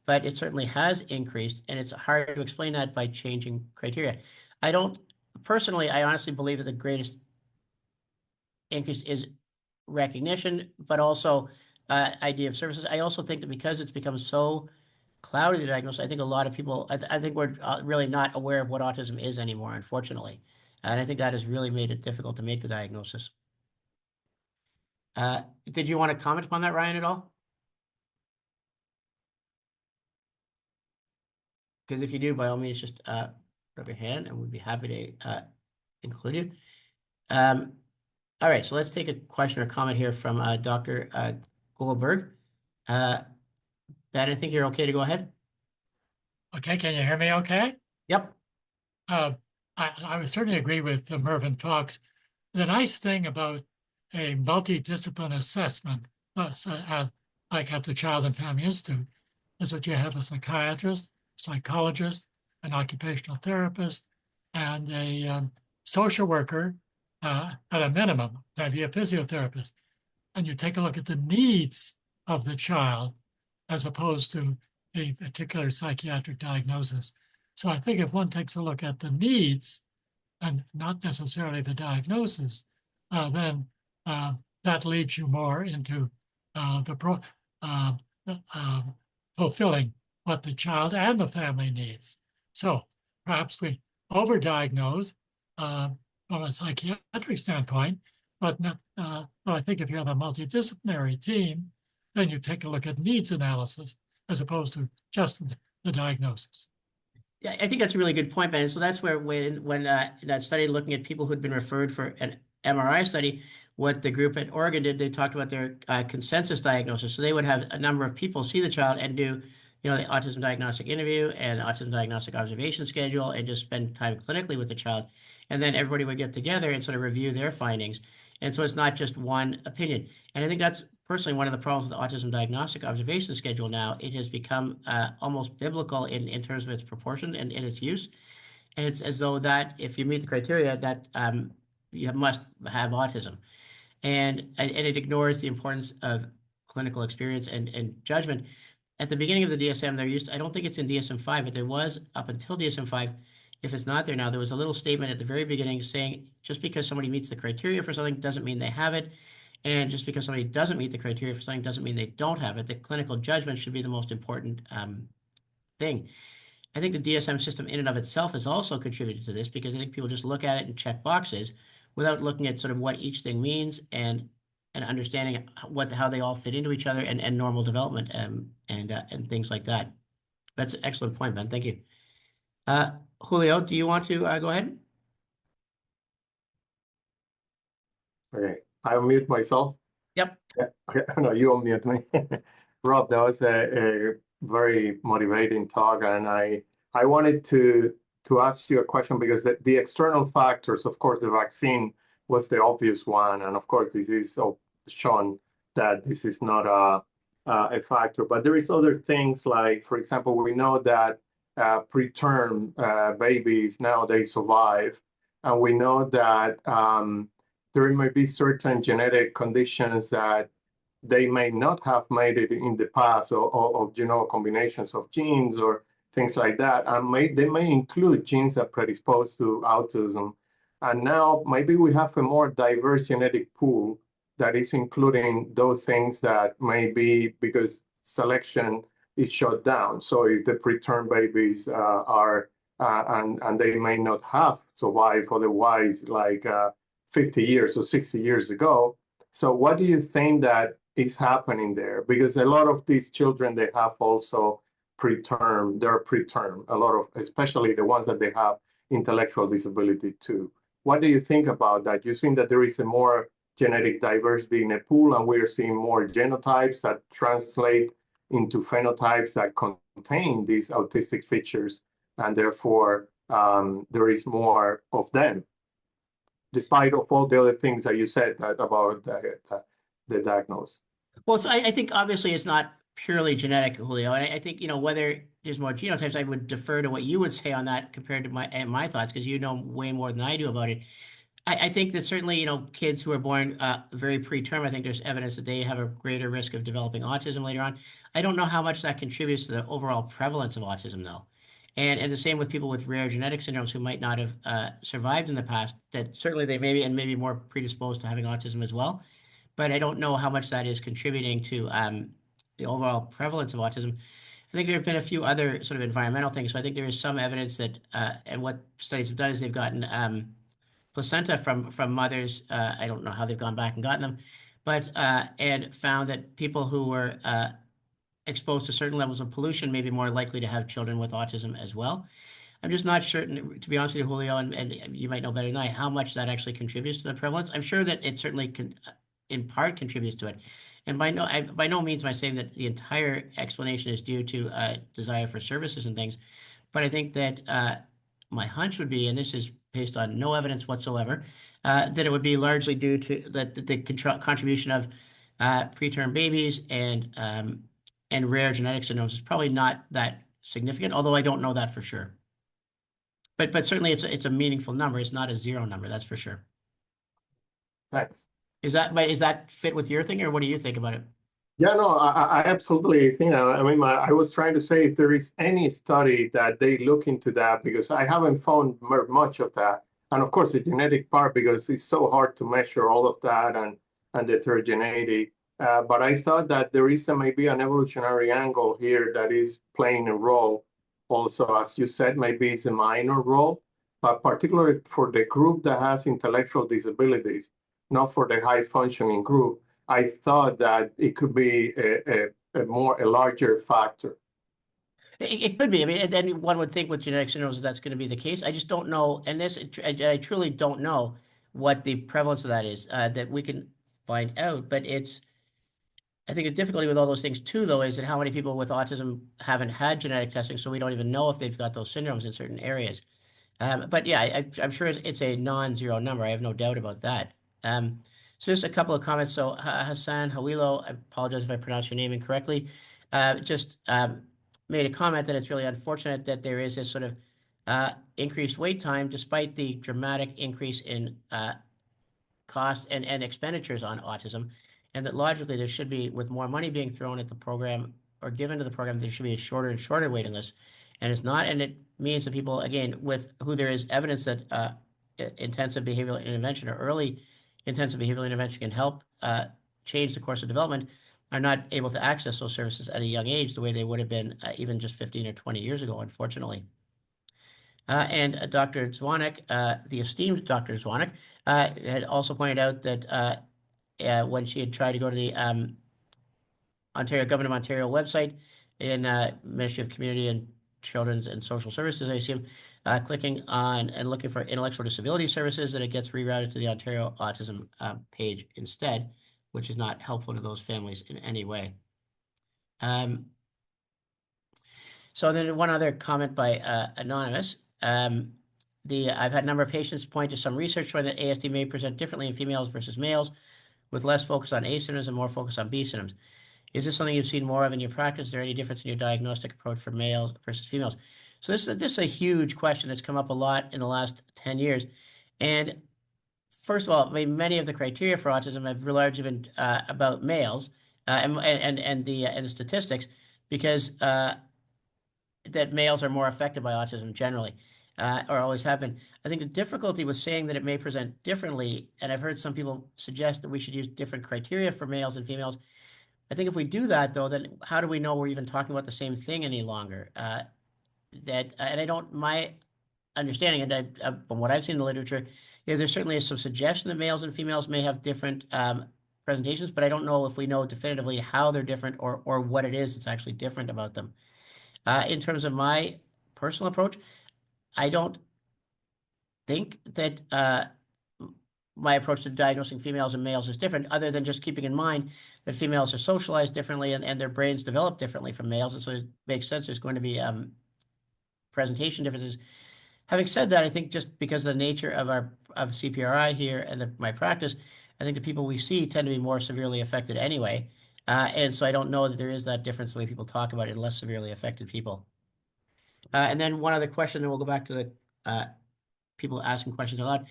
but it certainly has increased, and it's hard to explain that by changing criteria. I honestly believe that the greatest increase is recognition, but also idea of services. I also think that because it's become so cloudy, the diagnosis, I think a lot of people, I think we're really not aware of what autism is anymore, unfortunately. And I think that has really made it difficult to make the diagnosis. Did you want to comment upon that, Ryan, at all? Because if you do, by all means, just put up your hand and we'd be happy to include you. All right, so let's take a question or comment here from Dr. Goldberg. Ben, I think you're okay to go ahead. Okay, can you hear me okay? Yep. I would certainly agree with Mervyn Fox. The nice thing about a multidiscipline assessment, like at the Child and Family Institute, is that you have a psychiatrist, psychologist, an occupational therapist, and a social worker at a minimum, maybe a physiotherapist, and you take a look at the needs of the child as opposed to a particular psychiatric diagnosis. So I think if one takes a look at the needs and not necessarily the diagnosis, then uh, that leads you more into uh, fulfilling what the child and the family needs. So perhaps we overdiagnose uh, from a psychiatric standpoint, but not, but I think if you have a multidisciplinary team, then you take a look at needs analysis as opposed to just the diagnosis. Yeah, I think that's a really good point, Ben. And so that's where when that study looking at people who'd been referred for an MRI study, what the group at Oregon did, they talked about their consensus diagnosis. So they would have a number of people see the child and do, the autism diagnostic interview and autism diagnostic observation schedule and just spend time clinically with the child. And then everybody would get together and sort of review their findings. And so it's not just one opinion. And I think that's personally one of the problems with the autism diagnostic observation schedule now. It has become almost biblical in terms of its proportion and in its use. And it's as though that if you meet the criteria, that you must have autism. And it ignores the importance of clinical experience and judgment. At the beginning of the DSM, I don't think it's in DSM-5, but there was up until DSM-5, if it's not there now, there was a little statement at the very beginning saying just because somebody meets the criteria for something doesn't mean they have it. And just because somebody doesn't meet the criteria for something doesn't mean they don't have it. The clinical judgment should be the most important thing. I think the DSM system in and of itself has also contributed to this because I think people just look at it and check boxes without looking at sort of what each thing means and understanding how they all fit into each other and normal development and things like that. That's an excellent point, Ben. Thank you. Julio, do you want to go ahead? Okay, I unmute myself. Yep. Yeah, okay. No, you unmute me. Rob, that was a very motivating talk, and I wanted to ask you a question because the external factors, of course, the vaccine was the obvious one, and of course, this is shown that this is not a factor, but there is other things like, for example, we know that preterm babies now they survive, and we know that there may be certain genetic conditions that they may not have made it in the past, or combinations of genes or things like that, and they may include genes that predispose to autism. And now maybe we have a more diverse genetic pool that is including those things that may be because selection is shut down. So if the preterm babies are, and they may not have survived otherwise, like 50 years or 60 years ago. So what do you think that is happening there? Because a lot of these children, they have also preterm, they're preterm, a lot of, especially the ones that they have intellectual disability too. What do you think about that? You think that there is a more genetic diversity in a pool, and we're seeing more genotypes that translate into phenotypes that contain these autistic features, and therefore there is more of them, despite of all the other things that you said about the diagnosis. Well, so I think obviously it's not purely genetic, Julio. And I think, whether there's more genotypes, I would defer to what you would say on that compared to my thoughts, because you know way more than I do about it. I think that certainly, kids who are born very preterm, I think there's evidence that they have a greater risk of developing autism later on. I don't know how much that contributes to the overall prevalence of autism, though. And the same with people with rare genetic syndromes who might not have survived in the past, that certainly they may be and maybe more predisposed to having autism as well. But I don't know how much that is contributing to the overall prevalence of autism. I think there have been a few other sort of environmental things. So I think there is some evidence that, and what studies have done is they've gotten placenta from mothers. I don't know how they've gone back and gotten them, but and found that people who were exposed to certain levels of pollution may be more likely to have children with autism as well. I'm just not certain, to be honest with you, Julio, and you might know better than I, how much that actually contributes to the prevalence. I'm sure that it certainly in part contributes to it. And by no means am I saying that the entire explanation is due to desire for services and things, but I think that my hunch would be, and this is based on no evidence whatsoever, that it would be largely due to the contribution of preterm babies and rare genetic syndromes is probably not that significant, although I don't know that for sure. But certainly it's a meaningful number. It's not a zero number, that's for sure. Thanks. Is that fit with your thing, or what do you think about it? Yeah, no, I absolutely think. I mean, I was trying to say if there is any study that they look into that, because I haven't found much of that. And of course, the genetic part, because it's so hard to measure all of that and the heterogeneity. But I thought that there is maybe an evolutionary angle here that is playing a role. Also, as you said, maybe it's a minor role, but particularly for the group that has intellectual disabilities, not for the high functioning group. I thought that it could be a larger factor. It could be. I mean, and then one would think with genetic syndromes that's going to be the case. I just don't know, and I truly don't know what the prevalence of that is. That we can find out, but I think the difficulty with all those things too, though, is that how many people with autism haven't had genetic testing, so we don't even know if they've got those syndromes in certain areas. But yeah, I'm sure it's a non-zero number. I have no doubt about that. So just a couple of comments. So Hassan Hawilo, I apologize if I pronounced your name incorrectly, just made a comment that it's really unfortunate that there is this sort of increased wait time despite the dramatic increase in costs and expenditures on autism, and that logically there should be, with more money being thrown at the program or given to the program, there should be a shorter and shorter waiting list. And it's not, and it means that people, again, with who there is evidence that intensive behavioral intervention or early intensive behavioral intervention can help change the course of development, are not able to access those services at a young age the way they would have been even just 15 or 20 years ago, unfortunately. And Dr. Zwanek, the esteemed Dr. Zwanek, had also pointed out that when she had tried to go to the Ontario Government of Ontario website in Ministry of Community and Children's and Social Services, I assume, clicking on and looking for intellectual disability services, that it gets rerouted to the Ontario Autism page instead, which is not helpful to those families in any way. So then one other comment by Anonymous. I've had a number of patients point to some research showing that ASD may present differently in females versus males, with less focus on A symptoms and more focus on B symptoms. Is this something you've seen more of in your practice? Is there any difference in your diagnostic approach for males versus females? So this is a huge question that's come up a lot in the last 10 years. And first of all, I mean, many of the criteria for autism have largely been about males and the statistics, because that males are more affected by autism generally, or always have been. I think the difficulty with saying that it may present differently, and I've heard some people suggest that we should use different criteria for males and females. I think if we do that, though, then how do we know we're even talking about the same thing any longer? And I don't, my understanding, and from what I've seen in the literature, there certainly is some suggestion that males and females may have different presentations, but I don't know if we know definitively how they're different or what it is that's actually different about them. In terms of my personal approach, I don't think that my approach to diagnosing females and males is different, other than just keeping in mind that females are socialized differently and their brains develop differently from males. And so it makes sense there's going to be presentation differences. Having said that, I think just because of the nature of CPRI here and my practice, I think the people we see tend to be more severely affected anyway. And so I don't know that there is that difference the way people talk about it in less severely affected people. And then one other question, then we'll go back to the people asking questions a lot,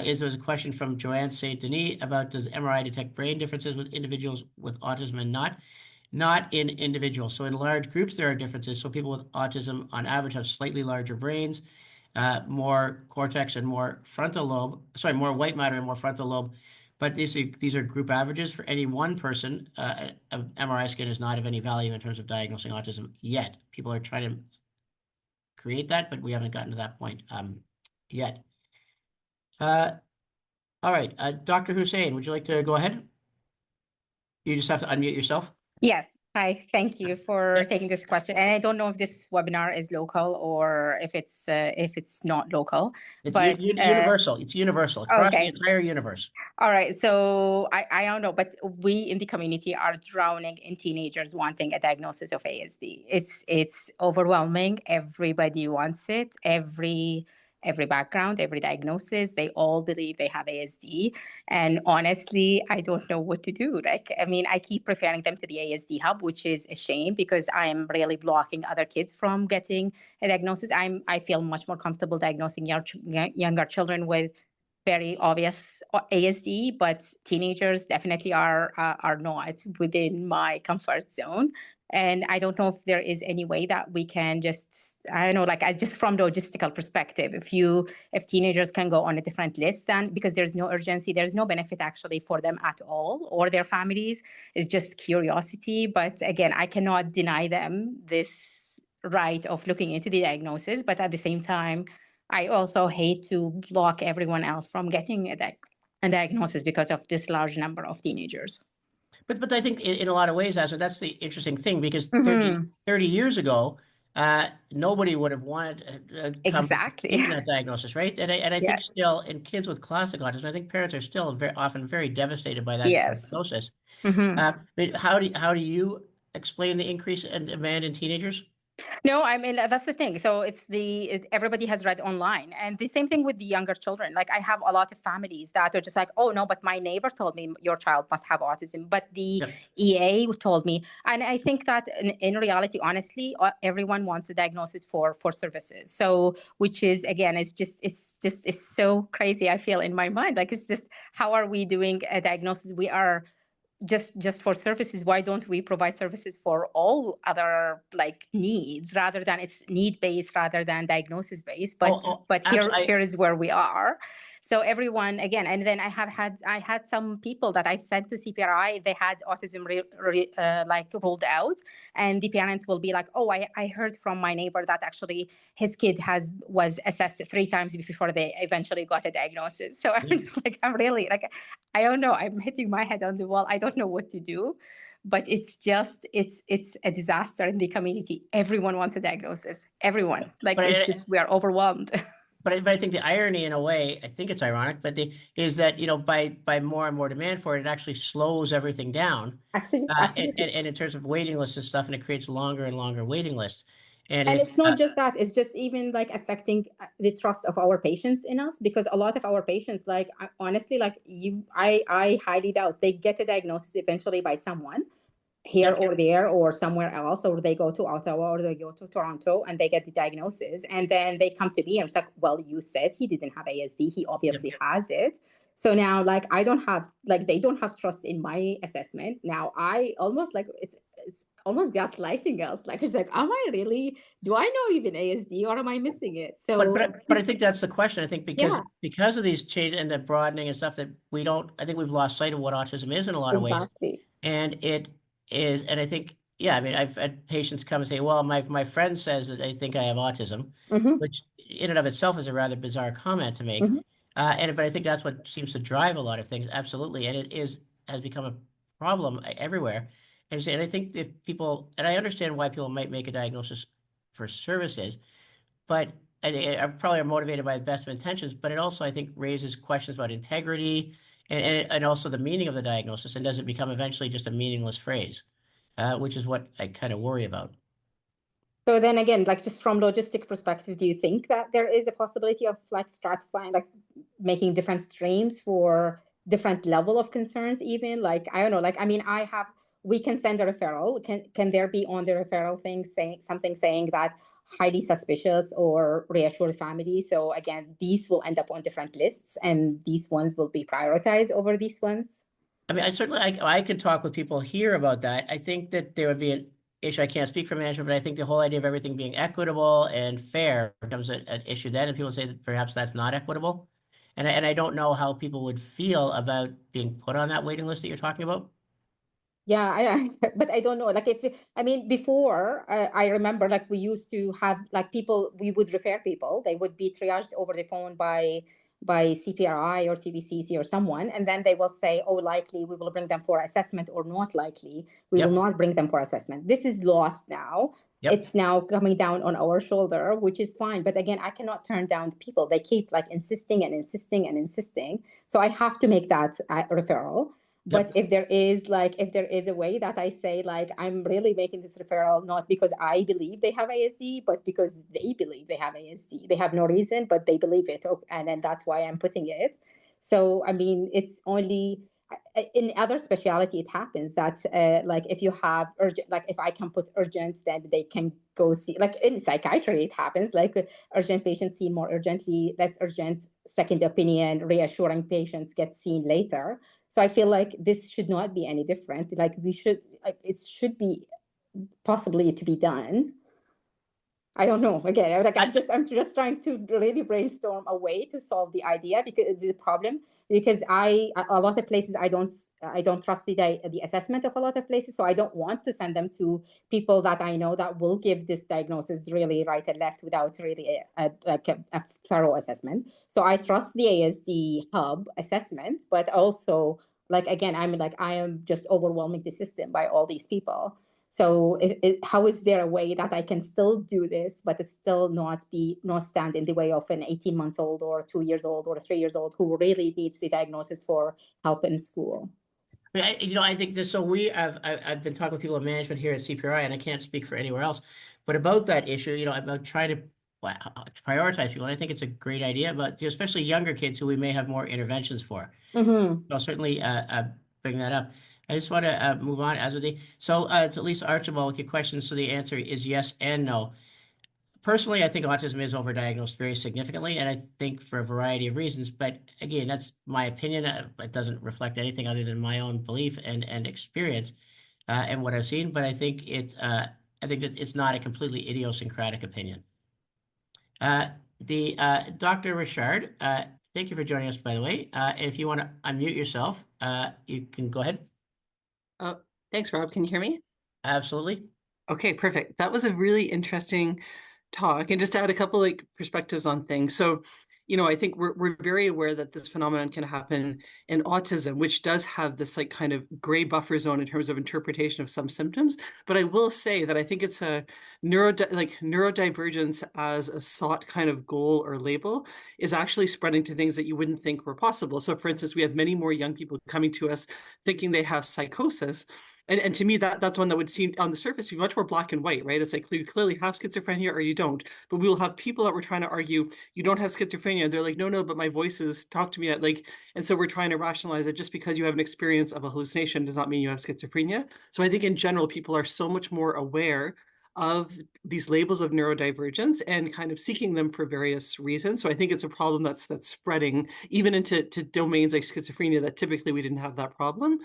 is there was a question from Joanne St. Denis about, does MRI detect brain differences with individuals with autism and not? Not in individuals. So in large groups, there are differences. So people with autism on average have slightly larger brains, more cortex and more frontal lobe, more white matter and more frontal lobe. But these are group averages. For any one person, MRI scan is not of any value in terms of diagnosing autism yet. People are trying to create that, but we haven't gotten to that point yet. All right, Dr. Hussein, would you like to go ahead? You just have to unmute yourself. Yes. Hi, thank you for taking this question. And I don't know if this webinar is local or if it's not local. It's universal. It's universal across the entire universe. All right. So I don't know, but we in the community are drowning in teenagers wanting a diagnosis of ASD. It's overwhelming. Everybody wants it. every background, every diagnosis. They all believe they have ASD. And honestly, I don't know what to do. Like, I mean, I keep referring them to the ASD hub, which is a shame because I'm really blocking other kids from getting a diagnosis. I feel much more comfortable diagnosing younger children with very obvious ASD, but teenagers definitely are not within my comfort zone. And I don't know if there is any way that we can just, I don't know, like just from the logistical perspective, if teenagers can go on a different list, then because there's no urgency, there's no benefit actually for them at all or their families. It's just curiosity. But again, I cannot deny them this right of looking into the diagnosis, but at the same time, I also hate to block everyone else from getting a diagnosis because of this large number of teenagers. But I think in a lot of ways, Asa, that's the interesting thing because Mm-hmm. 30 years ago, nobody would have wanted Exactly. taking that diagnosis, right? And I think Yes. still in kids with classic autism, I think parents are still often very devastated by that Yes. diagnosis. Mm-hmm. But how do you explain the increase in demand in teenagers? No, I mean, that's the thing. So everybody has read online. And the same thing with the younger children. Like I have a lot of families that are just like, oh, no, but my neighbor told me your child must have autism. But the Yep. EA told me. And I think that in reality, honestly, everyone wants a diagnosis for services. So, which is, again, it's so crazy. I feel in my mind, like, it's just, how are we doing a diagnosis? We are just for services. Why don't we provide services for all other like needs rather than it's need based rather than diagnosis based? But here is where we are. So everyone again, and then I had some people that I sent to CPRI. They had autism like ruled out, and the parents will be like, "Oh, I heard from my neighbor that actually his kid was assessed 3 times before they eventually got a diagnosis." So I'm just like, I'm really like, I don't know. I'm hitting my head on the wall. I don't know what to do, but it's a disaster in the community. Everyone wants a diagnosis. Everyone, like, it's just we are overwhelmed. But I think the irony, in a way, I think it's ironic, but is that by more and more demand for it, it actually slows everything down. Absolutely. And in terms of waiting lists and stuff, and it creates longer and longer waiting lists. And it's not just that, it's just even like affecting the trust of our patients in us, because a lot of our patients, like, honestly, like I highly doubt they get a diagnosis eventually by someone here or there or somewhere else, or they go to Ottawa or they go to Toronto and they get the diagnosis. And then they come to me and it's like, well, you said he didn't have ASD. He obviously has it. So now, like, they don't have trust in my assessment. Now I almost like, it's almost gaslighting us. Like, it's like, do I know even ASD or am I missing it? So, but I think that's the question. I think because of these changes and the broadening and stuff that I think we've lost sight of what autism is in a lot of ways. Exactly. And it is, and I think, yeah, I mean, I've had patients come and say, well, my friend says that they think I have autism, which in and of itself is a rather bizarre comment to make. But I think that's what seems to drive a lot of things. Absolutely. And has become a problem everywhere. And I think if people, and I understand why people might make a diagnosis for services, but I probably are motivated by the best of intentions, but it also, I think, raises questions about integrity and also the meaning of the diagnosis. And does it become eventually just a meaningless phrase, which is what I kind of worry about. So then again, like, just from logistic perspective, do you think that there is a possibility of like stratifying, like making different streams for different level of concerns even? Like, I don't know, like, I mean, we can send a referral. Can there be on the referral thing saying that highly suspicious or reassure family? So again, these will end up on different lists and these ones will be prioritized over these ones. I mean, I can talk with people here about that. I think that there would be an issue. I can't speak for management, but I think the whole idea of everything being equitable and fair becomes an issue then, and people say that perhaps that's not equitable. And I don't know how people would feel about being put on that waiting list that you're talking about. Yeah, but I don't know. Like, I mean, before, I remember, like, we used to have like we would refer people. They would be triaged over the phone by CPRI or TBCC or someone, and then they will say, oh, likely we will bring them for assessment, or not likely we will not bring them for assessment. This is lost now. It's now coming down on our shoulder, which is fine. But again, I cannot turn down the people. They keep like insisting and insisting and insisting. So I have to make that referral. But Yep. if there is a way that I say like I'm really making this referral not because I believe they have ASD, but because they believe they have ASD. They have no reason, but they believe it, and then that's why I'm putting it. So I mean, it's only in other specialty it happens that like if you have urgent, like if I can put urgent, then they can go see. Like in psychiatry, it happens like urgent patients seen more urgently, less urgent second opinion, reassuring patients get seen later. So I feel like this should not be any different. Like it should be possibly to be done. I don't know. Again, like I'm just trying to really brainstorm a way to solve the idea because the problem. Because a lot of places I don't trust the assessment of a lot of places, so I don't want to send them to people that I know that will give this diagnosis really right and left without really a thorough assessment. So I trust the ASD hub assessment, but also like again, I am just overwhelming the system by all these people. So how is there a way that I can still do this, but it still not stand in the way of an 18-month-old or 2 years old or 3 years old who really needs the diagnosis for help in school? I think this. So I've been talking with people in management here at CPRI, and I can't speak for anywhere else, but about that issue, about trying to, well, to prioritize people. And I think it's a great idea, but especially younger kids who we may have more interventions for. Mm-hmm. I'll certainly bring that up. I just want to move on as with the so to Lisa Archibald with your questions. So the answer is yes and no. Personally, I think autism is overdiagnosed very significantly, and I think for a variety of reasons. But again, that's my opinion. It doesn't reflect anything other than my own belief and experience and what I've seen. But I think that it's not a completely idiosyncratic opinion. The Dr. Richard, thank you for joining us, by the way. And if you want to unmute yourself, you can go ahead. Oh, thanks, Rob. Can you hear me? Absolutely. Okay, perfect. That was a really interesting talk. And just to add a couple like perspectives on things. So, I think we're very aware that this phenomenon can happen in autism, which does have this like kind of gray buffer zone in terms of interpretation of some symptoms. But I will say that I think it's a neurodivergence as a sought kind of goal or label is actually spreading to things that you wouldn't think were possible. So for instance, we have many more young people coming to us thinking they have psychosis. And to me, that's one that would seem on the surface to be much more black and white, right? It's like you clearly have schizophrenia or you don't. But we will have people that we're trying to argue you don't have schizophrenia. They're like, no, but my voices talk to me and so we're trying to rationalize it just because you have an experience of a hallucination does not mean you have schizophrenia. So I think in general, people are so much more aware of these labels of neurodivergence and kind of seeking them for various reasons. So I think it's a problem that's spreading even into domains like schizophrenia that typically we didn't have that problem.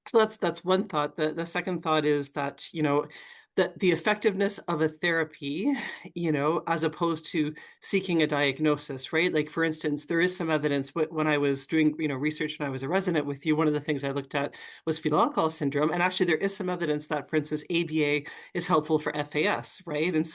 So that's one thought. The second thought is that, that the effectiveness of a therapy, as opposed to seeking a diagnosis, right? Like for instance, there is some evidence when I was doing, research when I was a resident with you, one of the things I looked at was fetal alcohol syndrome. And actually there is some evidence that, for instance, ABA is helpful for FAS, right? And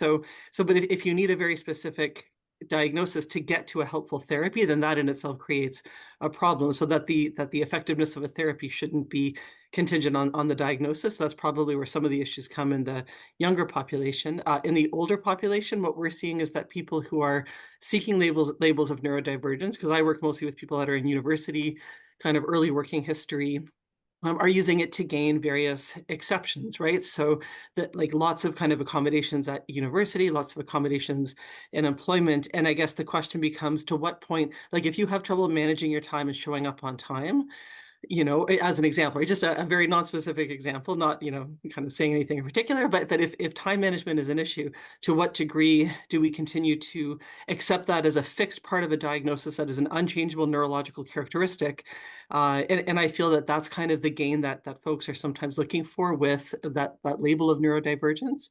but if you need a very specific diagnosis to get to a helpful therapy, then that in itself creates a problem. So that the effectiveness of a therapy shouldn't be contingent on the diagnosis. That's probably where some of the issues come in the younger population. In the older population, what we're seeing is that people who are seeking labels of neurodivergence, because I work mostly with people that are in university, kind of early working history, are using it to gain various exceptions, right? So that like lots of kind of accommodations at university, lots of accommodations in employment. And I guess the question becomes to what point, like if you have trouble managing your time and showing up on time, as an example, or just a very non-specific example, not, kind of saying anything in particular, but if time management is an issue, to what degree do we continue to accept that as a fixed part of a diagnosis that is an unchangeable neurological characteristic? And I feel that that's kind of the gain that folks are sometimes looking for with that label of neurodivergence.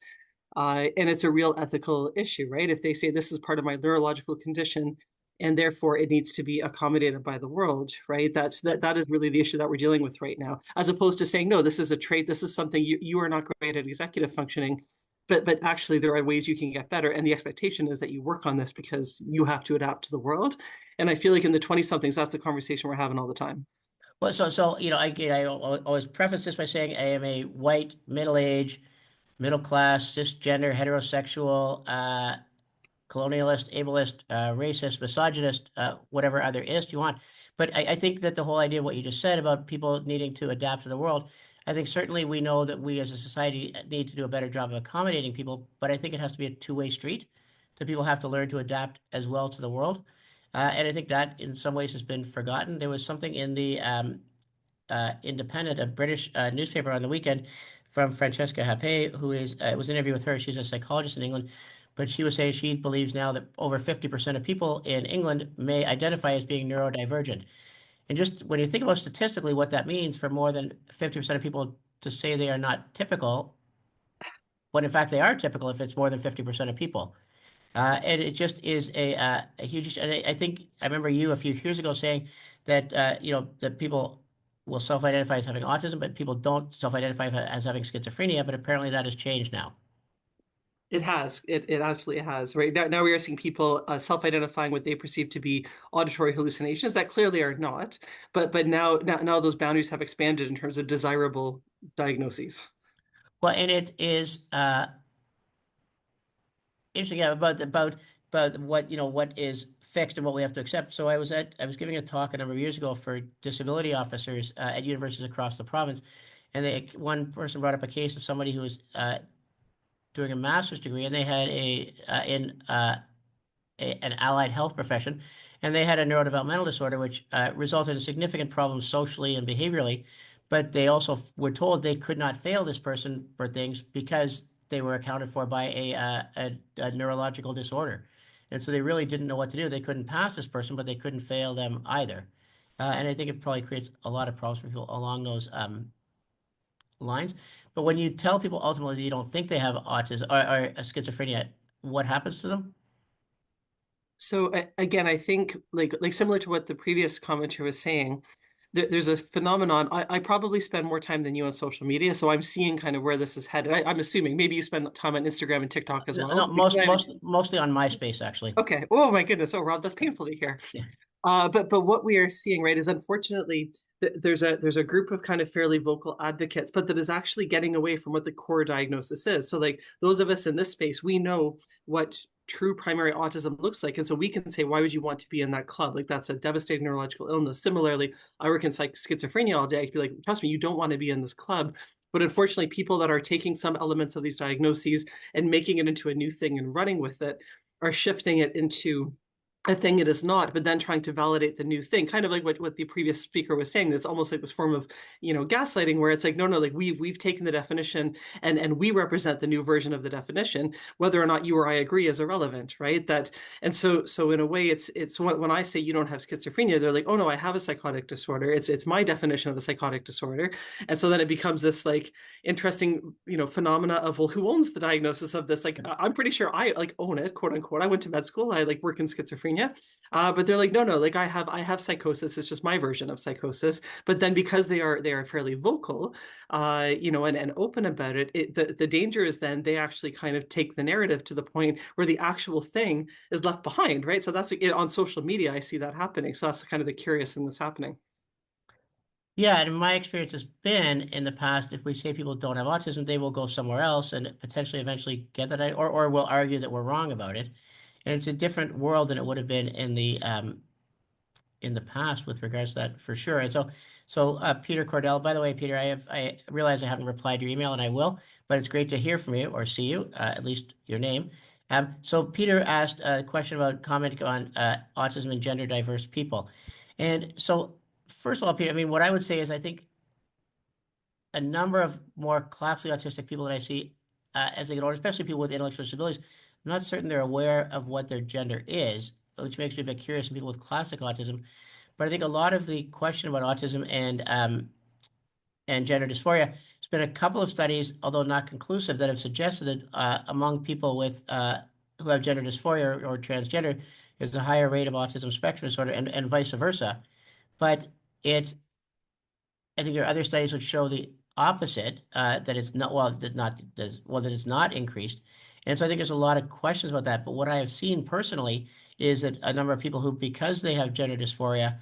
And it's a real ethical issue, right? If they say this is part of my neurological condition, and therefore it needs to be accommodated by the world, right? That is really the issue that we're dealing with right now, as opposed to saying, no, this is a trait, this is something you are not great at executive functioning, but actually there are ways you can get better. And the expectation is that you work on this because you have to adapt to the world. And I feel like in the 20-somethings, that's the conversation we're having all the time. Well, again, I always preface this by saying I am a white, middle-aged, middle-class, cisgender, heterosexual, colonialist, ableist, racist, misogynist, whatever other ist you want. But I think that the whole idea of what you just said about people needing to adapt to the world, I think certainly we know that we as a society need to do a better job of accommodating people, but I think it has to be a two-way street. That people have to learn to adapt as well to the world. And I think that in some ways has been forgotten. There was something in the Independent, a British newspaper on the weekend from Francesca Happe, who is, it was an interview with her. She's a psychologist in England, but she was saying she believes now that over 50% of people in England may identify as being neurodivergent. And just when you think about statistically what that means for more than 50% of people to say they are not typical, when in fact they are typical if it's more than 50% of people. And it just is a huge, and I think I remember you a few years ago saying that, that people will self-identify as having autism, but people don't self-identify as having schizophrenia, but apparently that has changed now. It has. It absolutely has. Right now we are seeing people self-identifying what they perceive to be auditory hallucinations that clearly are not. But now those boundaries have expanded in terms of desirable diagnoses. Well, and it is interesting, yeah, about what is fixed and what we have to accept. So I was giving a talk a number of years ago for disability officers at universities across the province, and one person brought up a case of somebody who was doing a master's degree, and they had an allied health profession, and they had a neurodevelopmental disorder, which resulted in significant problems socially and behaviorally. But they also were told they could not fail this person for things because they were accounted for by a neurological disorder. And so they really didn't know what to do. They couldn't pass this person, but they couldn't fail them either. And I think it probably creates a lot of problems for people along those lines. But when you tell people ultimately that you don't think they have autism or a schizophrenia, what happens to them? So again, I think like similar to what the previous commenter was saying, there's a phenomenon. I probably spend more time than you on social media, so I'm seeing kind of where this is headed. I'm assuming maybe you spend time on Instagram and TikTok as well. No, mostly on MySpace, actually. Okay. Oh my goodness. Oh, Rob, that's painful to hear. Yeah. But what we are seeing, right, is unfortunately there's a group of kind of fairly vocal advocates, but that is actually getting away from what the core diagnosis is. So like those of us in this space, we know what true primary autism looks like. And so we can say, why would you want to be in that club? Like that's a devastating neurological illness. Similarly, I work in schizophrenia all day. I could be like, trust me, you don't want to be in this club. But unfortunately, people that are taking some elements of these diagnoses and making it into a new thing and running with it are shifting it into a thing it is not, but then trying to validate the new thing, kind of like what the previous speaker was saying. It's almost like this form of, gaslighting, where it's like, no, like we've taken the definition and we represent the new version of the definition. Whether or not you or I agree is irrelevant, right? And so in a way, it's when I say you don't have schizophrenia, they're like, oh no, I have a psychotic disorder. It's my definition of a psychotic disorder, and so then it becomes this like interesting, phenomena of, well, who owns the diagnosis of this? Like, I'm pretty sure I like own it, quote unquote. I went to med school. I like work in schizophrenia. But they're like, no, like I have psychosis. It's just my version of psychosis. But then because they are fairly vocal, and open about it, the danger is then they actually kind of take the narrative to the point where the actual thing is left behind, right? So that's on social media, I see that happening. So that's kind of the curious thing that's happening. Yeah, and my experience has been in the past, if we say people don't have autism, they will go somewhere else and potentially eventually get that, or will argue that we're wrong about it. And it's a different world than it would have been in the past with regards to that for sure. And so Peter Cordell, by the way, Peter, I realize I haven't replied to your email and I will, but it's great to hear from you or see you, at least your name. So Peter asked a question about commenting on autism and gender diverse people. And so first of all, Peter, I mean, what I would say is I think a number of more classically autistic people that I see as they get older, especially people with intellectual disabilities, I'm not certain they're aware of what their gender is, which makes me a bit curious in people with classic autism. But I think a lot of the question about autism and gender dysphoria, there's been a couple of studies, although not conclusive, that have suggested that among people with who have gender dysphoria or transgender, is a higher rate of autism spectrum disorder and vice versa. But I think there are other studies which show the opposite, that it's not, that it's not increased. And so I think there's a lot of questions about that. But what I have seen personally is that a number of people who, because they have gender dysphoria,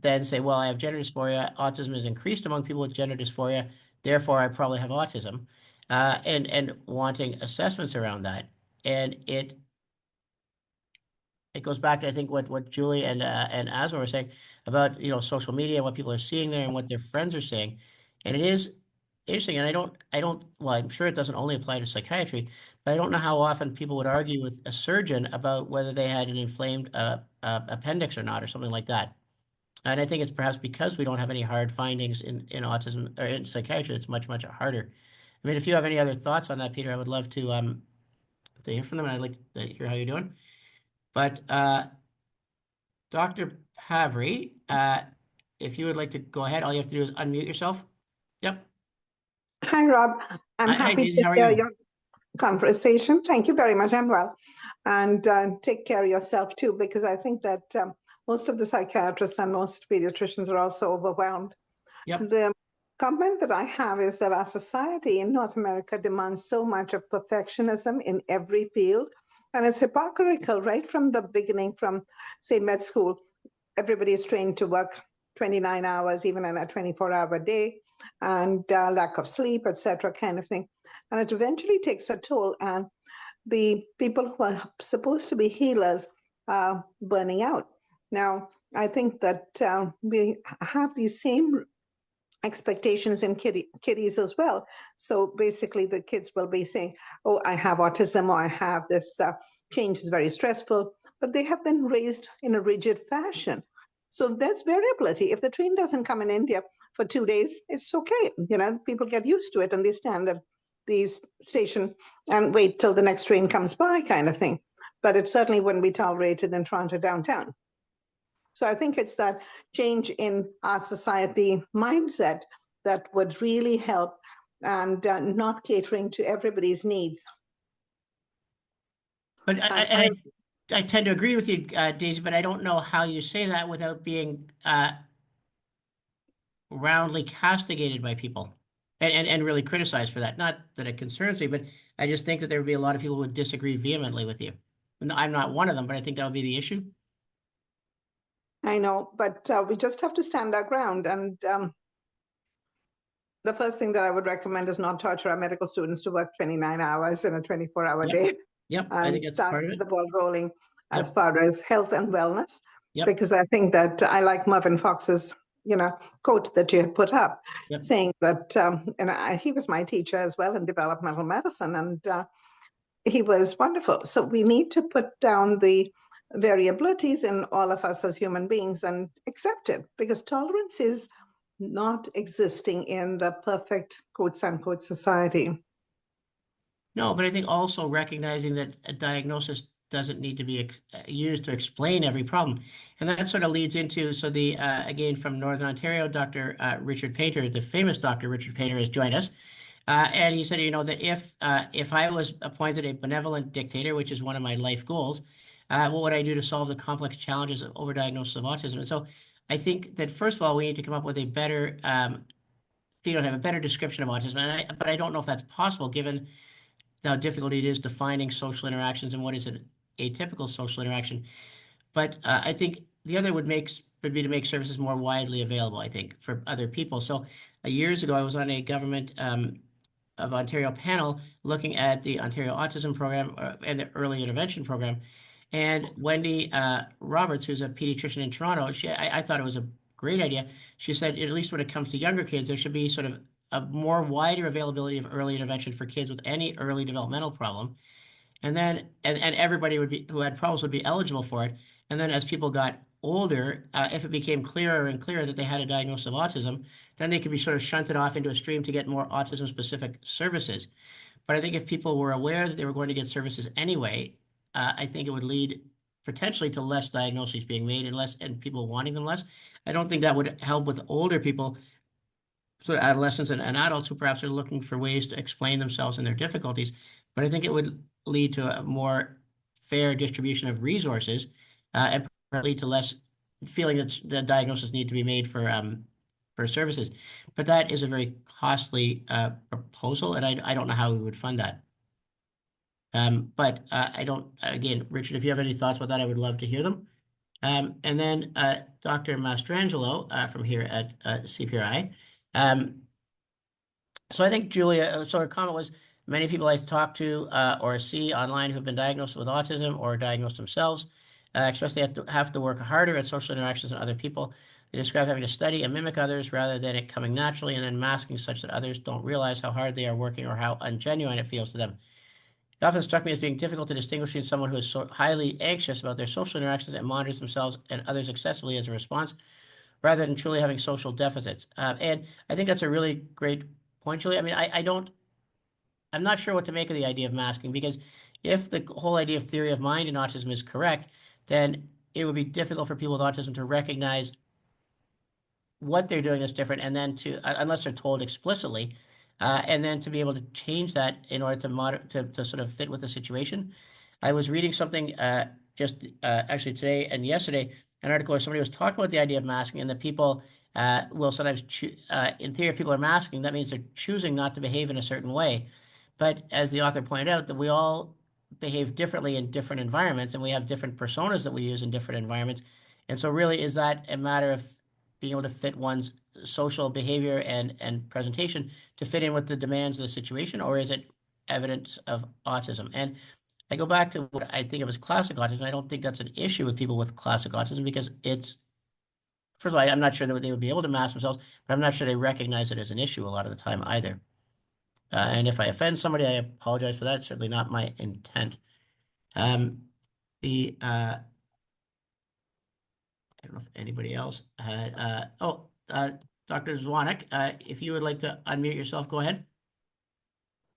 then say, well, I have gender dysphoria, autism is increased among people with gender dysphoria, therefore I probably have autism, and wanting assessments around that. And it goes back to, I think, what Julie and Asma were saying about, social media, what people are seeing there and what their friends are saying. And it is interesting. And well, I'm sure it doesn't only apply to psychiatry, but I don't know how often people would argue with a surgeon about whether they had an inflamed appendix or not, or something like that. And I think it's perhaps because we don't have any hard findings in autism or in psychiatry, it's much, much harder. I mean, if you have any other thoughts on that, Peter, I would love to hear from them. And I'd like to hear how you're doing. But Dr. Pavry, if you would like to go ahead, all you have to do is unmute yourself. Yep. Hi, Rob. I'm Hi, happy Daisy, to how are hear you? your conversation. Thank you very much. I'm well. And take care of yourself too, because I think that most of the psychiatrists and most pediatricians are also overwhelmed. Yep. The comment that I have is that our society in North America demands so much of perfectionism in every field. And it's hypocritical right from the beginning, from, say, med school. Everybody is trained to work 29 hours, even in a 24-hour day, and lack of sleep, etc., kind of thing. And it eventually takes a toll. And the people who are supposed to be healers are burning out. Now, I think that we have these same expectations in kiddies as well. So basically, the kids will be saying, oh, I have autism, or I have this change is very stressful, but they have been raised in a rigid fashion. So there's variability. If the train doesn't come in India for 2 days, it's okay. People get used to it and they stand at the station and wait till the next train comes by, kind of thing. But it certainly wouldn't be tolerated in Toronto downtown. So I think it's that change in our society mindset that would really help, and not catering to everybody's needs. But I tend to agree with you, Daisy, but I don't know how you say that without being roundly castigated by people and really criticized for that. Not that it concerns me, but I just think that there would be a lot of people who would disagree vehemently with you. I'm not one of them, but I think that would be the issue. I know, but we just have to stand our ground. And the first thing that I would recommend is not torture our medical students to work 29 hours in a 24-hour day. Yep, I think that's part of it. The ball rolling as Yep. far as health and wellness. Yep. Because I think that I like Mervyn Fox's, quote that you have put up, Yep. saying that, he was my teacher as well in developmental medicine, and he was wonderful. So we need to put down the variabilities in all of us as human beings and accept it, because tolerance is not existing in the perfect quotes unquote society. No, but I think also recognizing that a diagnosis doesn't need to be used to explain every problem. And that sort of leads into, again, from Northern Ontario, Dr. Richard Painter, the famous Dr. Richard Painter, has joined us. And he said, that if I was appointed a benevolent dictator, which is one of my life goals, what would I do to solve the complex challenges of overdiagnosis of autism? And so I think that, first of all, we need to come up with a better phenotype, a better description of autism. But I don't know if that's possible, given how difficult it is defining social interactions and what is an atypical social interaction. But I think the other would be to make services more widely available, I think, for other people. So years ago, I was on a government of Ontario panel looking at the Ontario Autism Program and the early intervention program. And Wendy Roberts, who's a pediatrician in Toronto, I thought it was a great idea. She said, at least when it comes to younger kids, there should be sort of a more wider availability of early intervention for kids with any early developmental problem. And then, and everybody who had problems would be eligible for it. And then as people got older, if it became clearer and clearer that they had a diagnosis of autism, then they could be sort of shunted off into a stream to get more autism-specific services. But I think if people were aware that they were going to get services anyway, I think it would lead potentially to less diagnoses being made and people wanting them less. I don't think that would help with older people, so adolescents and adults who perhaps are looking for ways to explain themselves and their difficulties. But I think it would lead to a more fair distribution of resources and lead to less feeling that the diagnosis need to be made for services. But that is a very costly proposal, and I don't know how we would fund that. But I don't, again, Richard, if you have any thoughts about that, I would love to hear them. And then Dr. Mastrangelo from here at CPRI. So I think Julia, so her comment was, many people I talk to or see online who have been diagnosed with autism or diagnosed themselves express they have to work harder at social interactions than other people. They describe having to study and mimic others rather than it coming naturally and then masking such that others don't realize how hard they are working or how ungenuine it feels to them. It often struck me as being difficult to distinguish between someone who is so highly anxious about their social interactions and monitors themselves and others excessively as a response, rather than truly having social deficits. And I think that's a really great point, Julie. I mean, I'm not sure what to make of the idea of masking, because if the whole idea of theory of mind in autism is correct, then it would be difficult for people with autism to recognize what they're doing that's different, and then unless they're told explicitly, and then to be able to change that in order to sort of fit with the situation. I was reading something just actually today and yesterday, an article where somebody was talking about the idea of masking, and that people will sometimes in theory, if people are masking, that means they're choosing not to behave in a certain way. But as the author pointed out, that we all behave differently in different environments, and we have different personas that we use in different environments. And so really, is that a matter of being able to fit one's social behavior and presentation to fit in with the demands of the situation, or is it evidence of autism? And I go back to what I think of as classic autism. I don't think that's an issue with people with classic autism, because it's, first of all, I'm not sure that they would be able to mask themselves, but I'm not sure they recognize it as an issue a lot of the time either. And if I offend somebody, I apologize for that. It's certainly not my intent. The I don't know if anybody else had, Dr. Zwanek, if you would like to unmute yourself, go ahead.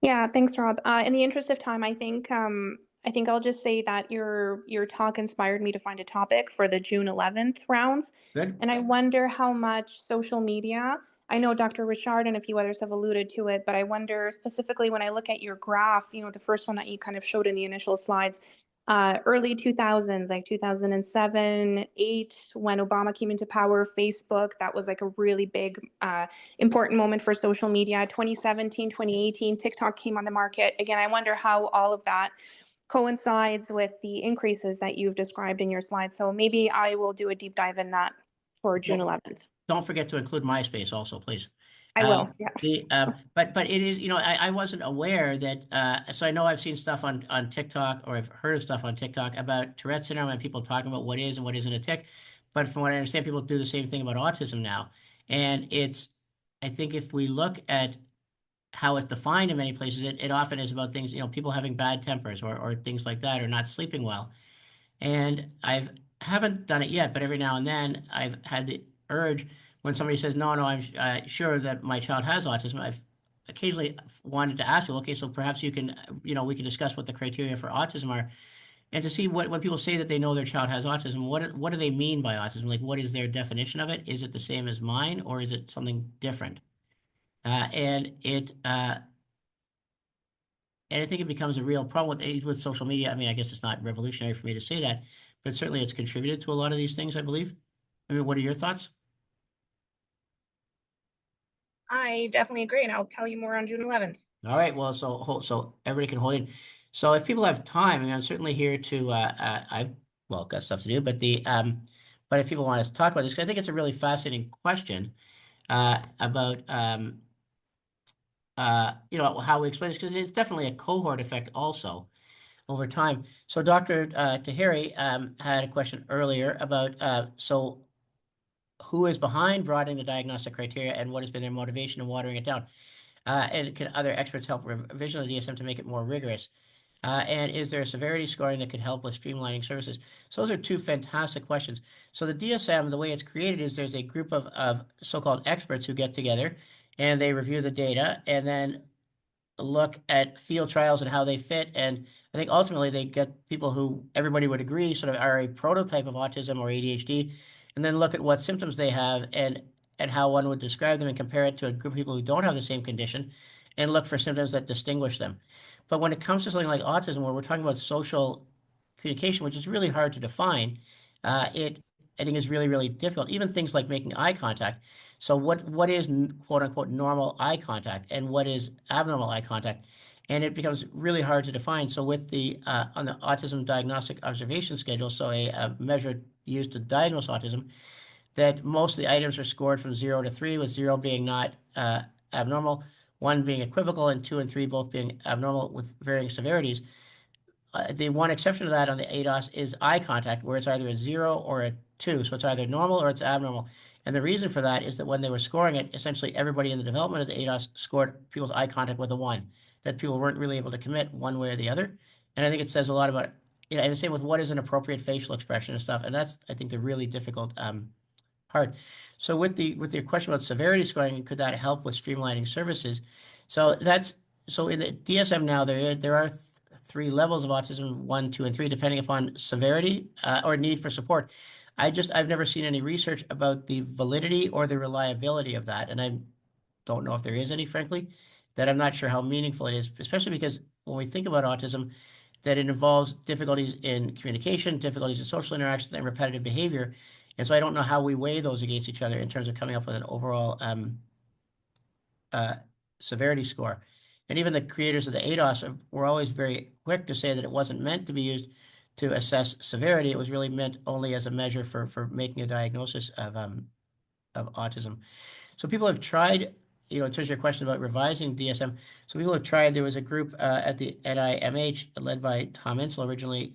Yeah, thanks, Rob. In the interest of time, I think I'll just say that your talk inspired me to find a topic for the June 11th rounds. Good. And I wonder how much social media, I know Dr. Richard and a few others have alluded to it, but I wonder specifically when I look at your graph, you know, the first one that you kind of showed in the initial slides, early 2000s, like 2007, 8, when Obama came into power, Facebook, that was like a really big, important moment for social media. 2017, 2018, TikTok came on the market. Again, I wonder how all of that coincides with the increases that you've described in your slides. So maybe I will do a deep dive in that for June 11th. Don't forget to include MySpace also, please. I will, yes. But it is, you know, I wasn't aware that, so I know I've seen stuff on TikTok, or I've heard of stuff on TikTok about Tourette syndrome and people talking about what is and what isn't a tic. But from what I understand, people do the same thing about autism now. And I think if we look at how it's defined in many places, it often is about things, you know, people having bad tempers or things like that, or not sleeping well. And haven't done it yet, but every now and then I've had the urge, when somebody says, no, I'm sure that my child has autism, I've occasionally wanted to ask you, okay, so perhaps you can, you know, we can discuss what the criteria for autism are, and to see when people say that they know their child has autism, what do they mean by autism? Like, what is their definition of it? Is it the same as mine, or is it something different? And I think it becomes a real problem with social media. I mean, I guess it's not revolutionary for me to say that, but certainly it's contributed to a lot of these things, I believe. I mean, what are your thoughts? I definitely agree, and I'll tell you more on June 11th. All right. Well, so everybody can hold in. So if people have time, I mean, I'm certainly here to. I've got stuff to do, but but if people want us to talk about this, 'cause I think it's a really fascinating question about you know, how we explain this, because it's definitely a cohort effect also over time. So Dr. Tahiri had a question earlier about so who is behind broadening the diagnostic criteria, and what has been their motivation in watering it down? And can other experts help revision the DSM to make it more rigorous? And is there a severity scoring that could help with streamlining services? So those are two fantastic questions. So the DSM, the way it's created is there's a group of so-called experts who get together and they review the data and then look at field trials and how they fit. And I think ultimately they get people who everybody would agree sort of are a prototype of autism or ADHD, and then look at what symptoms they have and how one would describe them, and compare it to a group of people who don't have the same condition, and look for symptoms that distinguish them. But when it comes to something like autism, where we're talking about social communication, which is really hard to define, it I think is really, really difficult. Even things like making eye contact. So what is quote unquote normal eye contact, and what is abnormal eye contact? And it becomes really hard to define. So with the on the Autism Diagnostic Observation Schedule, so a measure used to diagnose autism, that most of the items are scored from 0 to 3, with 0 being not abnormal, 1 being equivocal, and 2 and 3 both being abnormal with varying severities. the one exception to that on the ADOS is eye contact, where it's either a 0 or a 2. So it's either normal or it's abnormal. And the reason for that is that when they were scoring it, essentially everybody in the development of the ADOS scored people's eye contact with a 1, that people weren't really able to commit one way or the other. And I think it says a lot about, and the same with what is an appropriate facial expression and stuff. And that's, I think, the really difficult part. So with your question about severity scoring, could that help with streamlining services? So in the DSM now, there are 3 levels of autism, 1, 2, and 3, depending upon severity or need for support. I've never seen any research about the validity or the reliability of that, and I don't know if there is any, frankly, that I'm not sure how meaningful it is, especially because when we think about autism, that it involves difficulties in communication, difficulties in social interactions, and repetitive behavior. And so I don't know how we weigh those against each other in terms of coming up with an overall severity score. And even the creators of the ADOS were always very quick to say that it wasn't meant to be used to assess severity. It was really meant only as a measure for making a diagnosis of autism. So people have tried, in terms of your question about revising DSM, so people have tried. There was a group at the NIMH led by Tom Insel originally.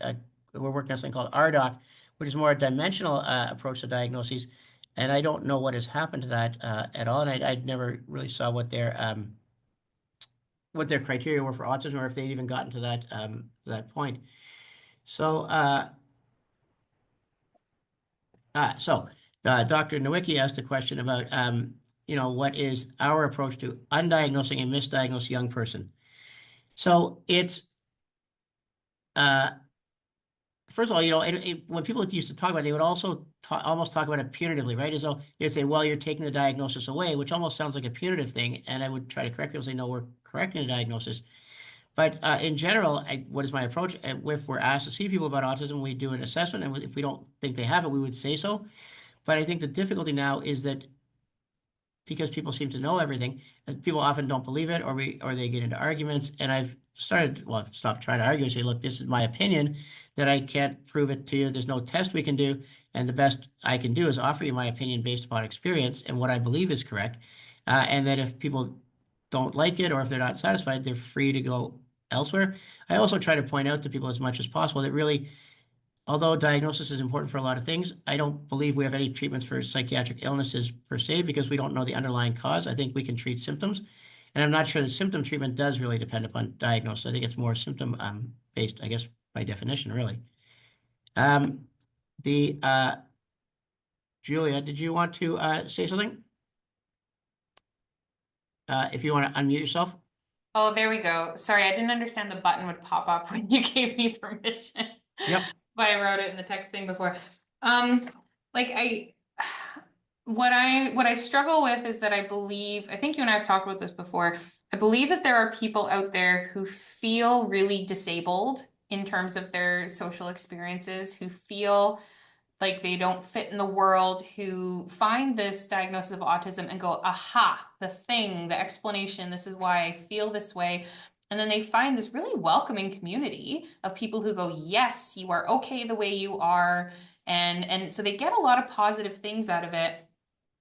We're working on something called RDoC, which is more a dimensional approach to diagnoses. And I don't know what has happened to that at all. And I never really saw what their criteria were for autism, or if they'd even gotten to that point. So, Dr. Nowicki asked a question about, what is our approach to undiagnosing a misdiagnosed young person? So it's, first of all, when people used to talk about it, they would also almost talk about it punitively, right? As though they'd say, well, you're taking the diagnosis away, which almost sounds like a punitive thing. And I would try to correct people, say, no, we're correcting the diagnosis. But in general, what is my approach? If we're asked to see people about autism, we do an assessment. And if we don't think they have it, we would say so. But I think the difficulty now is that because people seem to know everything, people often don't believe it, or they get into arguments. And I've stopped trying to argue and say, look, this is my opinion, that I can't prove it to you. There's no test we can do. And the best I can do is offer you my opinion based upon experience and what I believe is correct. And that if people don't like it, or if they're not satisfied, they're free to go elsewhere. I also try to point out to people as much as possible that really, although diagnosis is important for a lot of things, I don't believe we have any treatments for psychiatric illnesses per se, because we don't know the underlying cause. I think we can treat symptoms. And I'm not sure that symptom treatment does really depend upon diagnosis. I think it's more symptom based, I guess, by definition, really. Julia, did you want to say something? If you want to unmute yourself. Oh, there we go. Sorry, I didn't understand the button would pop up when you gave me permission. Yep. But I wrote it in the text thing before. What I struggle with is that I think you and I have talked about this before. I believe that there are people out there who feel really disabled in terms of their social experiences, who feel like they don't fit in the world, who find this diagnosis of autism and go, aha, the thing, the explanation, this is why I feel this way. And then they find this really welcoming community of people who go, yes, you are okay the way you are. And so they get a lot of positive things out of it.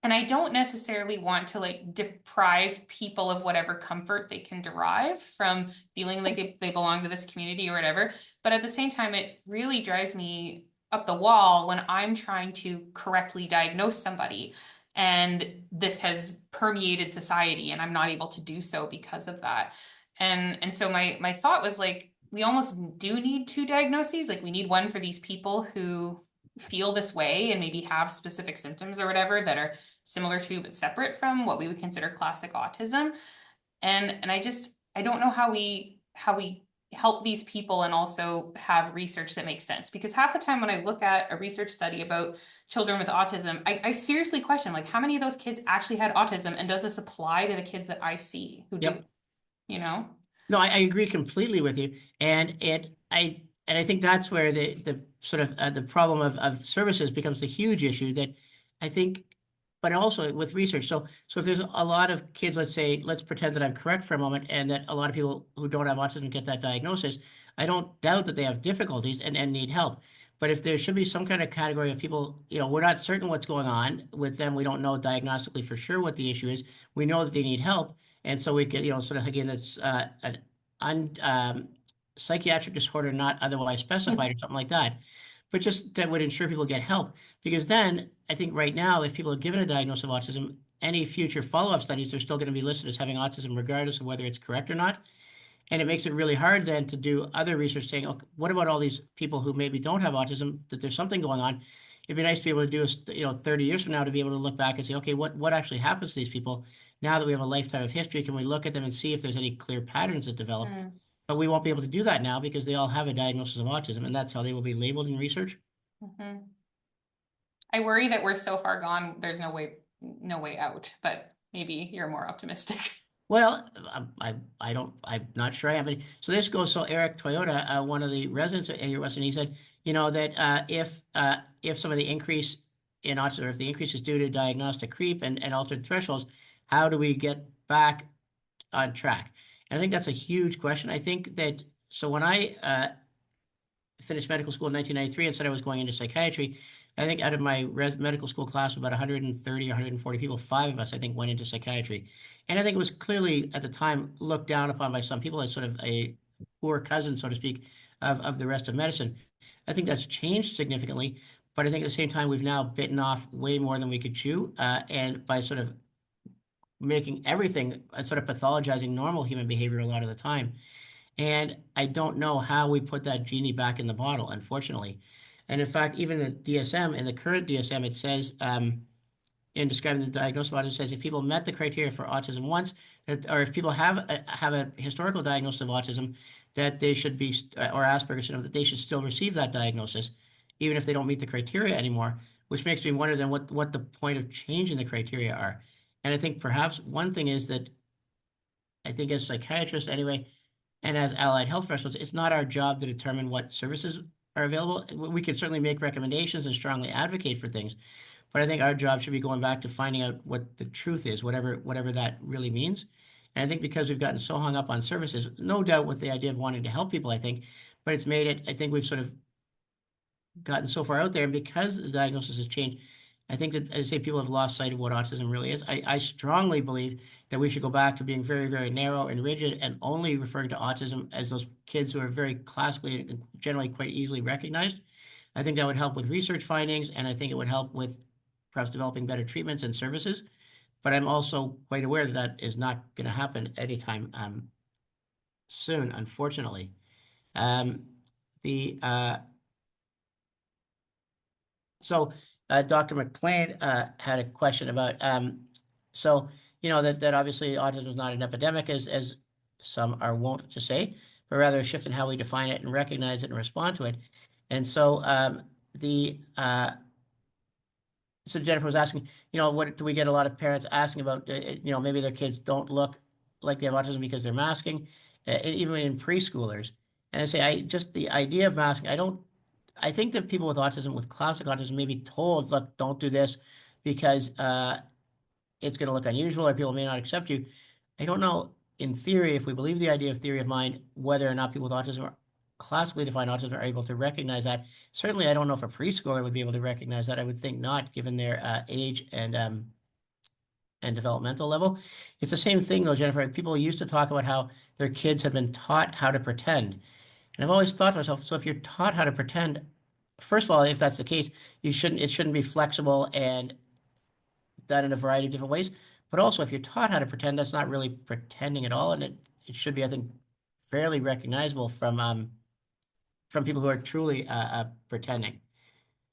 And I don't necessarily want to deprive people of whatever comfort they can derive from feeling like they belong to this community or whatever. But at the same time, it really drives me up the wall when I'm trying to correctly diagnose somebody and this has permeated society and I'm not able to do so because of that. And so my thought was we almost do need 2 diagnoses. We need one for these people who feel this way and maybe have specific symptoms or whatever that are similar to but separate from what we would consider classic autism. And I don't know how we help these people and also have research that makes sense, because half the time when I look at a research study about children with autism, I seriously question how many of those kids actually had autism, and does this apply to the kids that I see who do, No, I agree completely with you. And I think that's where the sort of the problem of services becomes the huge issue that I think, but also with research. So if there's a lot of kids, let's pretend that I'm correct for a moment, and that a lot of people who don't have autism get that diagnosis, I don't doubt that they have difficulties and need help. But if there should be some kind of category of people, we're not certain what's going on with them. We don't know diagnostically for sure what the issue is. We know that they need help. And so we get, sort of, again, it's psychiatric disorder not otherwise specified or something like that. But just that would ensure people get help. Because then I think right now, if people are given a diagnosis of autism, any future follow-up studies, they're still going to be listed as having autism regardless of whether it's correct or not. And it makes it really hard then to do other research saying, okay, what about all these people who maybe don't have autism, that there's something going on? It'd be nice to be able to do, 30 years from now, to be able to look back and say, okay, what actually happens to these people? Now that we have a lifetime of history, can we look at them and see if there's any clear patterns that develop? But we won't be able to do that now because they all have a diagnosis of autism, and that's how they will be labeled in research. I worry that we're so far gone, there's no way out, but maybe you're more optimistic. Well, I'm not sure I am. But so this goes, so Eric Toyota, one of the residents at Western, he said, that if some of the increase in autism, or if the increase is due to diagnostic creep and altered thresholds, how do we get back on track? And I think that's a huge question. I think that, so when I finished medical school in 1993 and said I was going into psychiatry, I think out of my medical school class of about 130 or 140 people, 5 of us, I think, went into psychiatry. And I think it was clearly at the time looked down upon by some people as sort of a poor cousin, so to speak, of the rest of medicine. I think that's changed significantly, but I think at the same time, we've now bitten off way more than we could chew. And by sort of making everything sort of pathologizing normal human behavior a lot of the time. And I don't know how we put that genie back in the bottle, unfortunately. And in fact, even the DSM, in the current DSM, it says, in describing the diagnosis of autism, says if people met the criteria for autism once, or if people have a historical diagnosis of autism, that they should be, or Asperger's syndrome, that they should still receive that diagnosis, even if they don't meet the criteria anymore, which makes me wonder then what the point of changing the criteria are. And I think perhaps one thing is that I think as psychiatrists anyway, and as allied health professionals, it's not our job to determine what services are available. We can certainly make recommendations and strongly advocate for things, but I think our job should be going back to finding out what the truth is, whatever that really means. And I think because we've gotten so hung up on services, no doubt with the idea of wanting to help people, I think, but it's made it, I think we've sort of gotten so far out there, and because the diagnosis has changed, I think that, as I say, people have lost sight of what autism really is. I strongly believe that we should go back to being very, very narrow and rigid and only referring to autism as those kids who are very classically and generally quite easily recognized. I think that would help with research findings, and I think it would help with perhaps developing better treatments and services. But I'm also quite aware that that is not going to happen anytime soon, unfortunately. Dr. McLean had a question about, that obviously autism is not an epidemic, as some are wont to say, but rather a shift in how we define it and recognize it and respond to it. And so so Jennifer was asking, what do we get a lot of parents asking about, maybe their kids don't look like they have autism because they're masking, even in preschoolers. And I say, just the idea of masking, I think that people with autism, with classic autism, may be told, look, don't do this because it's going to look unusual or people may not accept you. I don't know, in theory, if we believe the idea of theory of mind, whether or not people with autism or classically defined autism are able to recognize that. Certainly, I don't know if a preschooler would be able to recognize that. I would think not, given their age and developmental level. It's the same thing, though, Jennifer. People used to talk about how their kids have been taught how to pretend. And I've always thought to myself, so if you're taught how to pretend, first of all, if that's the case, it shouldn't be flexible and done in a variety of different ways. But also, if you're taught how to pretend, that's not really pretending at all, and it should be, I think, fairly recognizable from people who are truly pretending.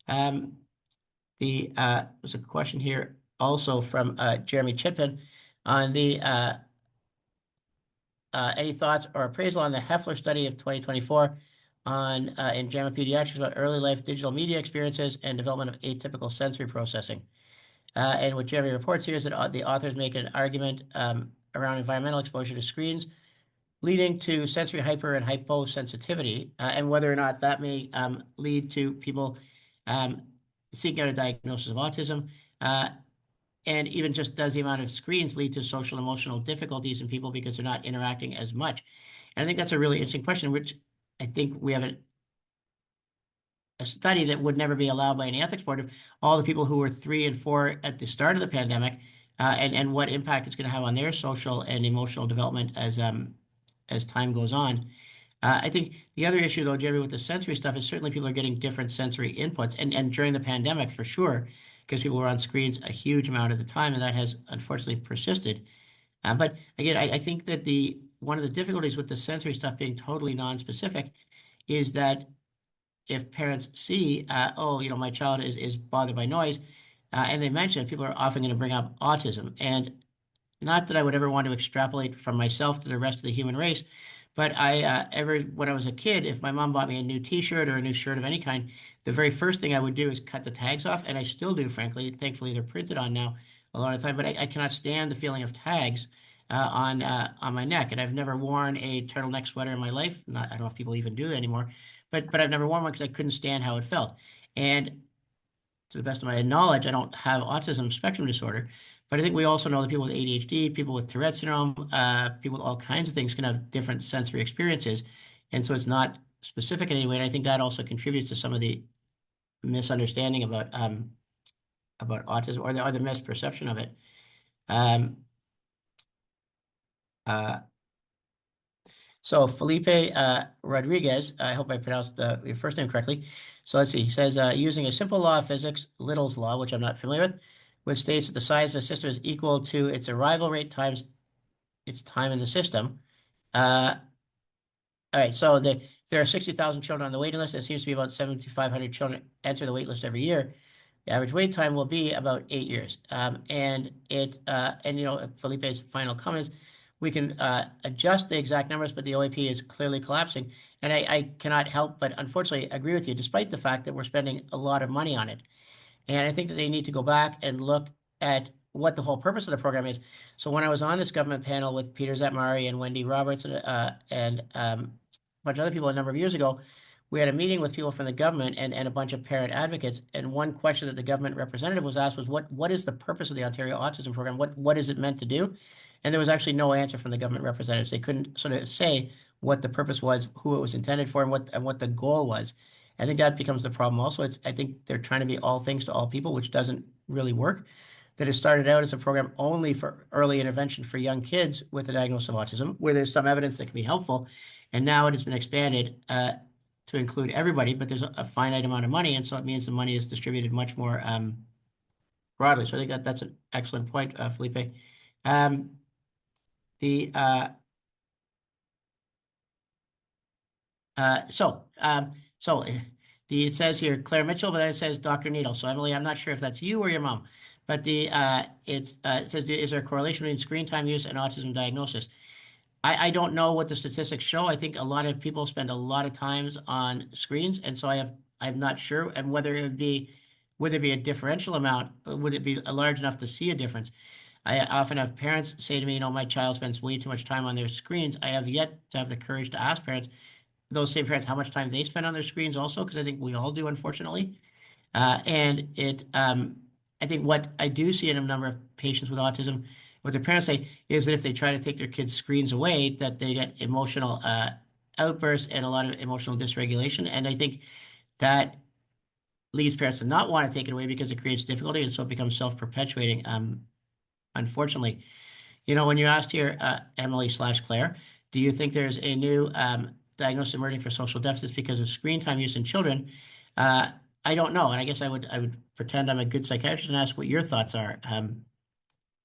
There's a question here also from Jeremy Chitpin on the any thoughts or appraisal on the Heffler study of 2024 on in JAMA Pediatrics about early life digital media experiences and development of atypical sensory processing. And what Jeremy reports here is that the authors make an argument around environmental exposure to screens leading to sensory hyper and hyposensitivity, and whether or not that may lead to people seeking out a diagnosis of autism. And even just does the amount of screens lead to social and emotional difficulties in people because they're not interacting as much? And I think that's a really interesting question, which I think we have a study that would never be allowed by any ethics board of all the people who were 3 and 4 at the start of the pandemic, and what impact it's going to have on their social and emotional development as time goes on. I think the other issue, though, Jeremy, with the sensory stuff is certainly people are getting different sensory inputs, and during the pandemic, for sure, because people were on screens a huge amount of the time, and that has unfortunately persisted. But again, I think that one of the difficulties with the sensory stuff being totally non-specific is that if parents see, oh, my child is bothered by noise, and they mention it, people are often going to bring up autism. And not that I would ever want to extrapolate from myself to the rest of the human race, but when I was a kid, if my mom bought me a new T-shirt or a new shirt of any kind, the very first thing I would do is cut the tags off, and I still do, frankly. Thankfully, they're printed on now a lot of the time, but I cannot stand the feeling of tags on my neck, and I've never worn a turtleneck sweater in my life. I don't know if people even do that anymore, but I've never worn one because I couldn't stand how it felt. And to the best of my knowledge, I don't have autism spectrum disorder, but I think we also know that people with ADHD, people with Tourette syndrome, people with all kinds of things can have different sensory experiences. And so it's not specific in any way. And I think that also contributes to some of the misunderstanding about autism or the misperception of it. So Felipe Rodriguez, I hope I pronounced your first name correctly. So let's see. He says, using a simple law of physics, Little's law, which I'm not familiar with, which states that the size of a system is equal to its arrival rate times its time in the system. All right, so there are 60,000 children on the waiting list. It seems to be about 7,500 children enter the wait list every year. The average wait time will be about 8 years. And Felipe's final comment is, we can adjust the exact numbers, but the OAP is clearly collapsing. And I cannot help but unfortunately agree with you, despite the fact that we're spending a lot of money on it. And I think that they need to go back and look at what the whole purpose of the program is. So when I was on this government panel with Peter Zetmari and Wendy Roberts and a bunch of other people a number of years ago, we had a meeting with people from the government and a bunch of parent advocates. And one question that the government representative was asked was, what is the purpose of the Ontario Autism Program? What is it meant to do? And there was actually no answer from the government representatives. They couldn't sort of say what the purpose was, who it was intended for, and what the goal was. I think that becomes the problem also. I think they're trying to be all things to all people, which doesn't really work. That it started out as a program only for early intervention for young kids with a diagnosis of autism, where there's some evidence that can be helpful. And now it has been expanded to include everybody, but there's a finite amount of money. And so it means the money is distributed much more broadly. So I think that's an excellent point, Felipe. It says here Claire Mitchell, but then it says Dr. Needle. So Emily, I'm not sure if that's you or your mom, but it says, is there a correlation between screen time use and autism diagnosis? I don't know what the statistics show. I think a lot of people spend a lot of times on screens, and so I'm not sure, and would there be a differential amount? Would it be large enough to see a difference? I often have parents say to me, my child spends way too much time on their screens. I have yet to have the courage to ask those same parents, how much time they spend on their screens also, because I think we all do, unfortunately. I think what I do see in a number of patients with autism, what their parents say is that if they try to take their kids' screens away, that they get emotional outbursts and a lot of emotional dysregulation. And I think that leads parents to not want to take it away because it creates difficulty, and so it becomes self-perpetuating. Unfortunately, when you asked here, Emily/Claire, do you think there's a new diagnosis emerging for social deficits because of screen time use in children? I don't know, and I guess I would pretend I'm a good psychiatrist and ask what your thoughts are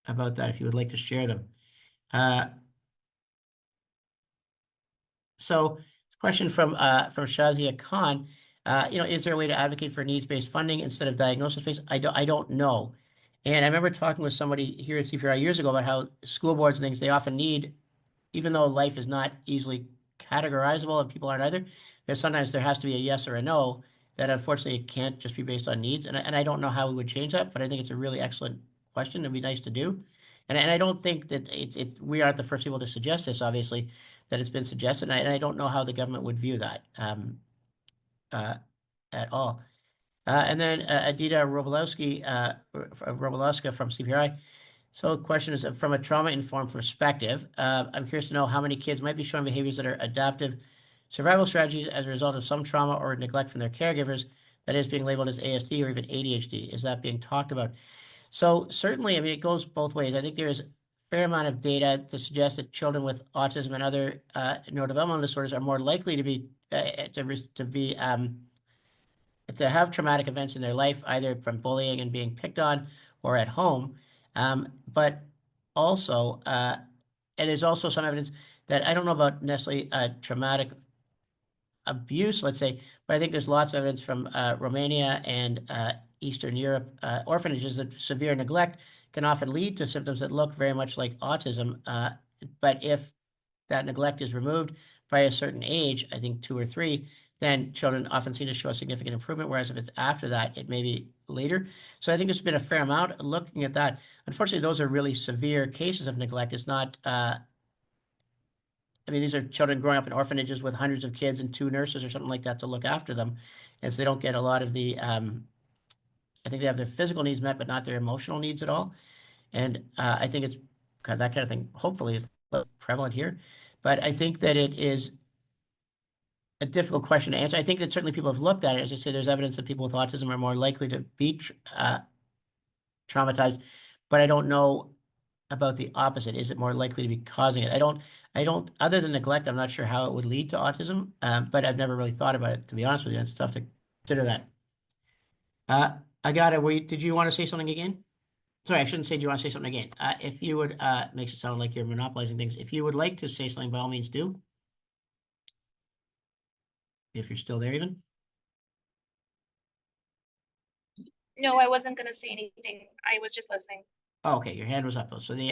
about that, if you would like to share them. So, question from Shazia Khan. Is there a way to advocate for needs-based funding instead of diagnosis-based? I don't know. And I remember talking with somebody here at CPRI years ago about how school boards and things, they often need, even though life is not easily categorizable and people aren't either, sometimes there has to be a yes or a no that unfortunately can't just be based on needs. And I don't know how we would change that, but I think it's a really excellent question. It'd be nice to do. And I don't think that we aren't the first people to suggest this, obviously, that it's been suggested. And I don't know how the government would view that at all. And then Adita Robolowska from CPRI. So the question is, from a trauma-informed perspective, I'm curious to know how many kids might be showing behaviors that are adaptive survival strategies as a result of some trauma or neglect from their caregivers, that is being labeled as ASD or even ADHD. Is that being talked about? So certainly, it goes both ways. I think there is fair amount of data to suggest that children with autism and other neurodevelopmental disorders are more likely to be to have traumatic events in their life, either from bullying and being picked on or at home. But also, and there's also some evidence that I don't know about necessarily traumatic abuse, let's say, but I think there's lots of evidence from Romania and Eastern Europe orphanages that severe neglect can often lead to symptoms that look very much like autism. But if that neglect is removed by a certain age, I think 2 or 3, then children often seem to show a significant improvement, whereas if it's after that, it may be later. So I think there's been a fair amount looking at that. Unfortunately, those are really severe cases of neglect. It's not, I mean, these are children growing up in orphanages with hundreds of kids and 2 nurses or something like that to look after them. And so they don't get a lot of the, I think they have their physical needs met, but not their emotional needs at all. And I think it's that kind of thing, hopefully, is prevalent here. But I think that it is a difficult question to answer. I think that certainly people have looked at it. As I say, there's evidence that people with autism are more likely to be traumatized, but I don't know about the opposite. Is it more likely to be causing it? I don't, other than neglect, I'm not sure how it would lead to autism, but I've never really thought about it, to be honest with you. It's tough to consider that. Agata, did you want to say something again? Sorry, I shouldn't say, do you want to say something again? If you would, makes it sound like you're monopolizing things. If you would like to say something, by all means do. If you're still there even. No, I wasn't going to say anything. I was just listening. Oh, okay, your hand was up. So the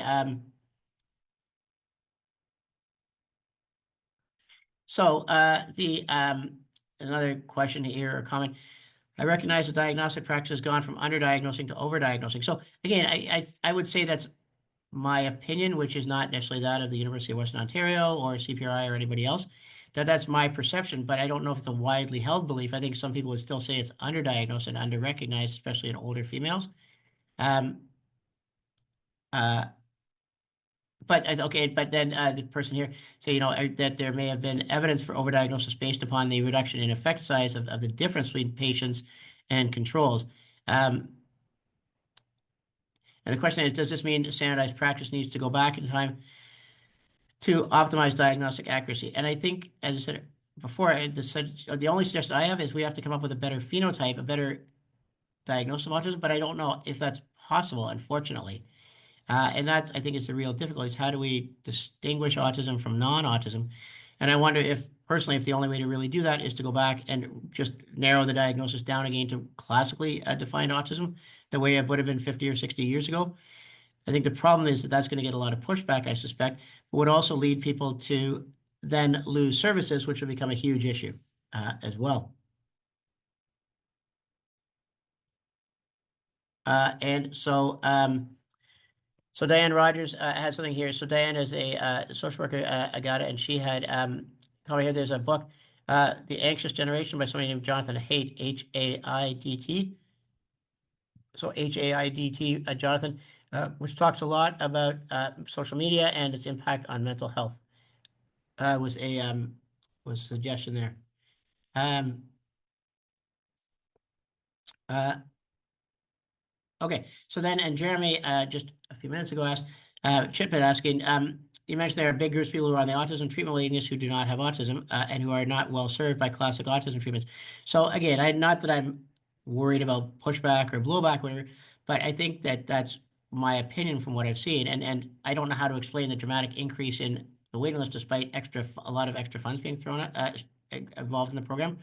another question here or comment. I recognize the diagnostic practice has gone from underdiagnosing to overdiagnosing. So again, I would say that's my opinion, which is not necessarily that of the University of Western Ontario or CPRI or anybody else. That's my perception, but I don't know if it's a widely held belief. I think some people would still say it's underdiagnosed and underrecognized, especially in older females. But then the person here say, that there may have been evidence for overdiagnosis based upon the reduction in effect size of the difference between patients and controls. And the question is, does this mean standardized practice needs to go back in time to optimize diagnostic accuracy? And I think, as I said before, the only suggestion I have is we have to come up with a better phenotype, a better diagnosis of autism, but I don't know if that's possible, unfortunately. And that, I think, is the real difficulty, is how do we distinguish autism from non-autism? And I wonder if, personally, if the only way to really do that is to go back and just narrow the diagnosis down again to classically defined autism, the way it would have been 50 or 60 years ago. I think the problem is that that's going to get a lot of pushback, I suspect, but would also lead people to then lose services, which would become a huge issue as well. So Diane Rogers had something here. So Diane is a social worker, Agata, and she had comment here. There's a book, The Anxious Generation, by somebody named Jonathan Haidt, H-A-I-D-T. So H-A-I-D-T, Jonathan, which talks a lot about social media and its impact on mental health. Was a suggestion there. Okay, so then, and Jeremy, just a few minutes ago asked, Chip had asking, you mentioned there are big groups of people who are on the autism treatment waiting list who do not have autism and who are not well served by classic autism treatments. So again, not that I'm worried about pushback or blowback, whatever, but I think that that's my opinion from what I've seen. And I don't know how to explain the dramatic increase in the waiting list despite a lot of extra funds being thrown involved in the program.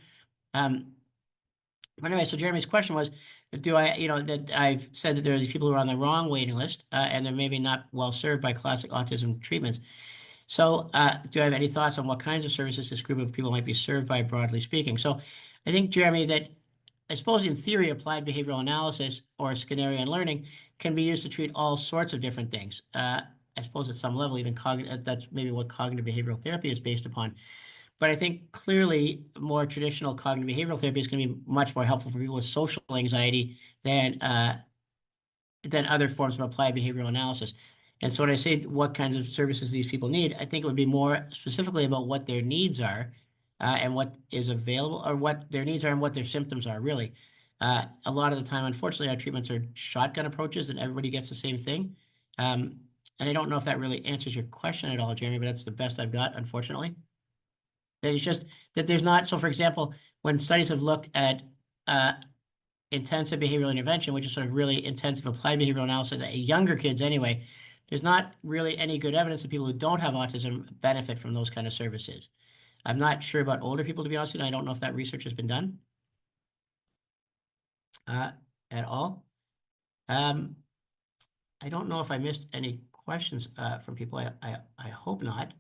Anyway, so Jeremy's question was, that I've said that there are these people who are on the wrong waiting list and they're maybe not well served by classic autism treatments. So do I have any thoughts on what kinds of services this group of people might be served by, broadly speaking? So I think, Jeremy, that I suppose in theory, applied behavioral analysis or Skinnerian learning can be used to treat all sorts of different things. I suppose at some level, even that's maybe what cognitive behavioral therapy is based upon. But I think clearly more traditional cognitive behavioral therapy is going to be much more helpful for people with social anxiety than other forms of applied behavioral analysis. And so when I say what kinds of services these people need, I think it would be more specifically about what their needs are and what is available, or what their needs are and what their symptoms are, really. A lot of the time, unfortunately, our treatments are shotgun approaches and everybody gets the same thing. and I don't know if that really answers your question at all, Jeremy, but that's the best I've got, unfortunately. That it's just that there's not, so for example, when studies have looked at intensive behavioral intervention, which is sort of really intensive applied behavioral analysis at younger kids anyway, there's not really any good evidence that people who don't have autism benefit from those kind of services. I'm not sure about older people, to be honest with you. I don't know if that research has been done at all. I don't know if I missed any questions from people. I hope not.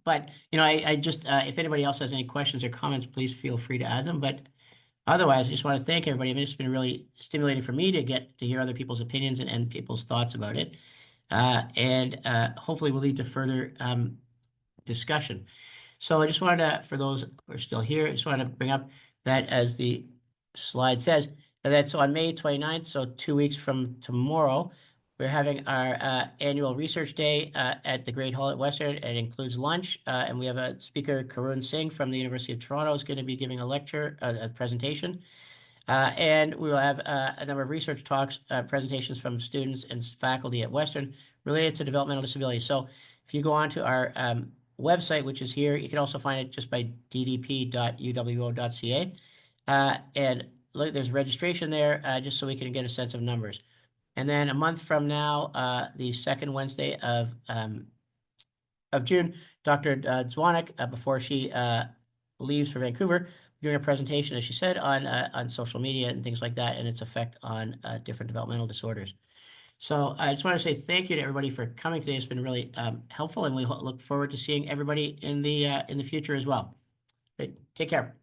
But I just if anybody else has any questions or comments, please feel free to add them. But otherwise, I just want to thank everybody. I mean, it's been really stimulating for me to get to hear other people's opinions and people's thoughts about it. And hopefully will lead to further discussion. So I just wanted to, for those who are still here, I just wanted to bring up that as the slide says, that's on May 29th, so 2 weeks from tomorrow, we're having our annual research day at the Great Hall at Western. It includes lunch, and we have a speaker, Karun Singh from the University of Toronto, is going to be giving a lecture, a presentation. And we will have a number of research talks, presentations from students and faculty at Western related to developmental disability. So if you go on to our website, which is here, you can also find it just by ddp.uwo.ca. And look, there's registration there, just so we can get a sense of numbers. And then a month from now, the second Wednesday of June, Dr. Dzwonek, before she leaves for Vancouver, doing a presentation, as she said, on social media and things like that, and its effect on different developmental disorders. So I just want to say thank you to everybody for coming today. It's been really helpful, and we look forward to seeing everybody in the future as well. Great. Take care.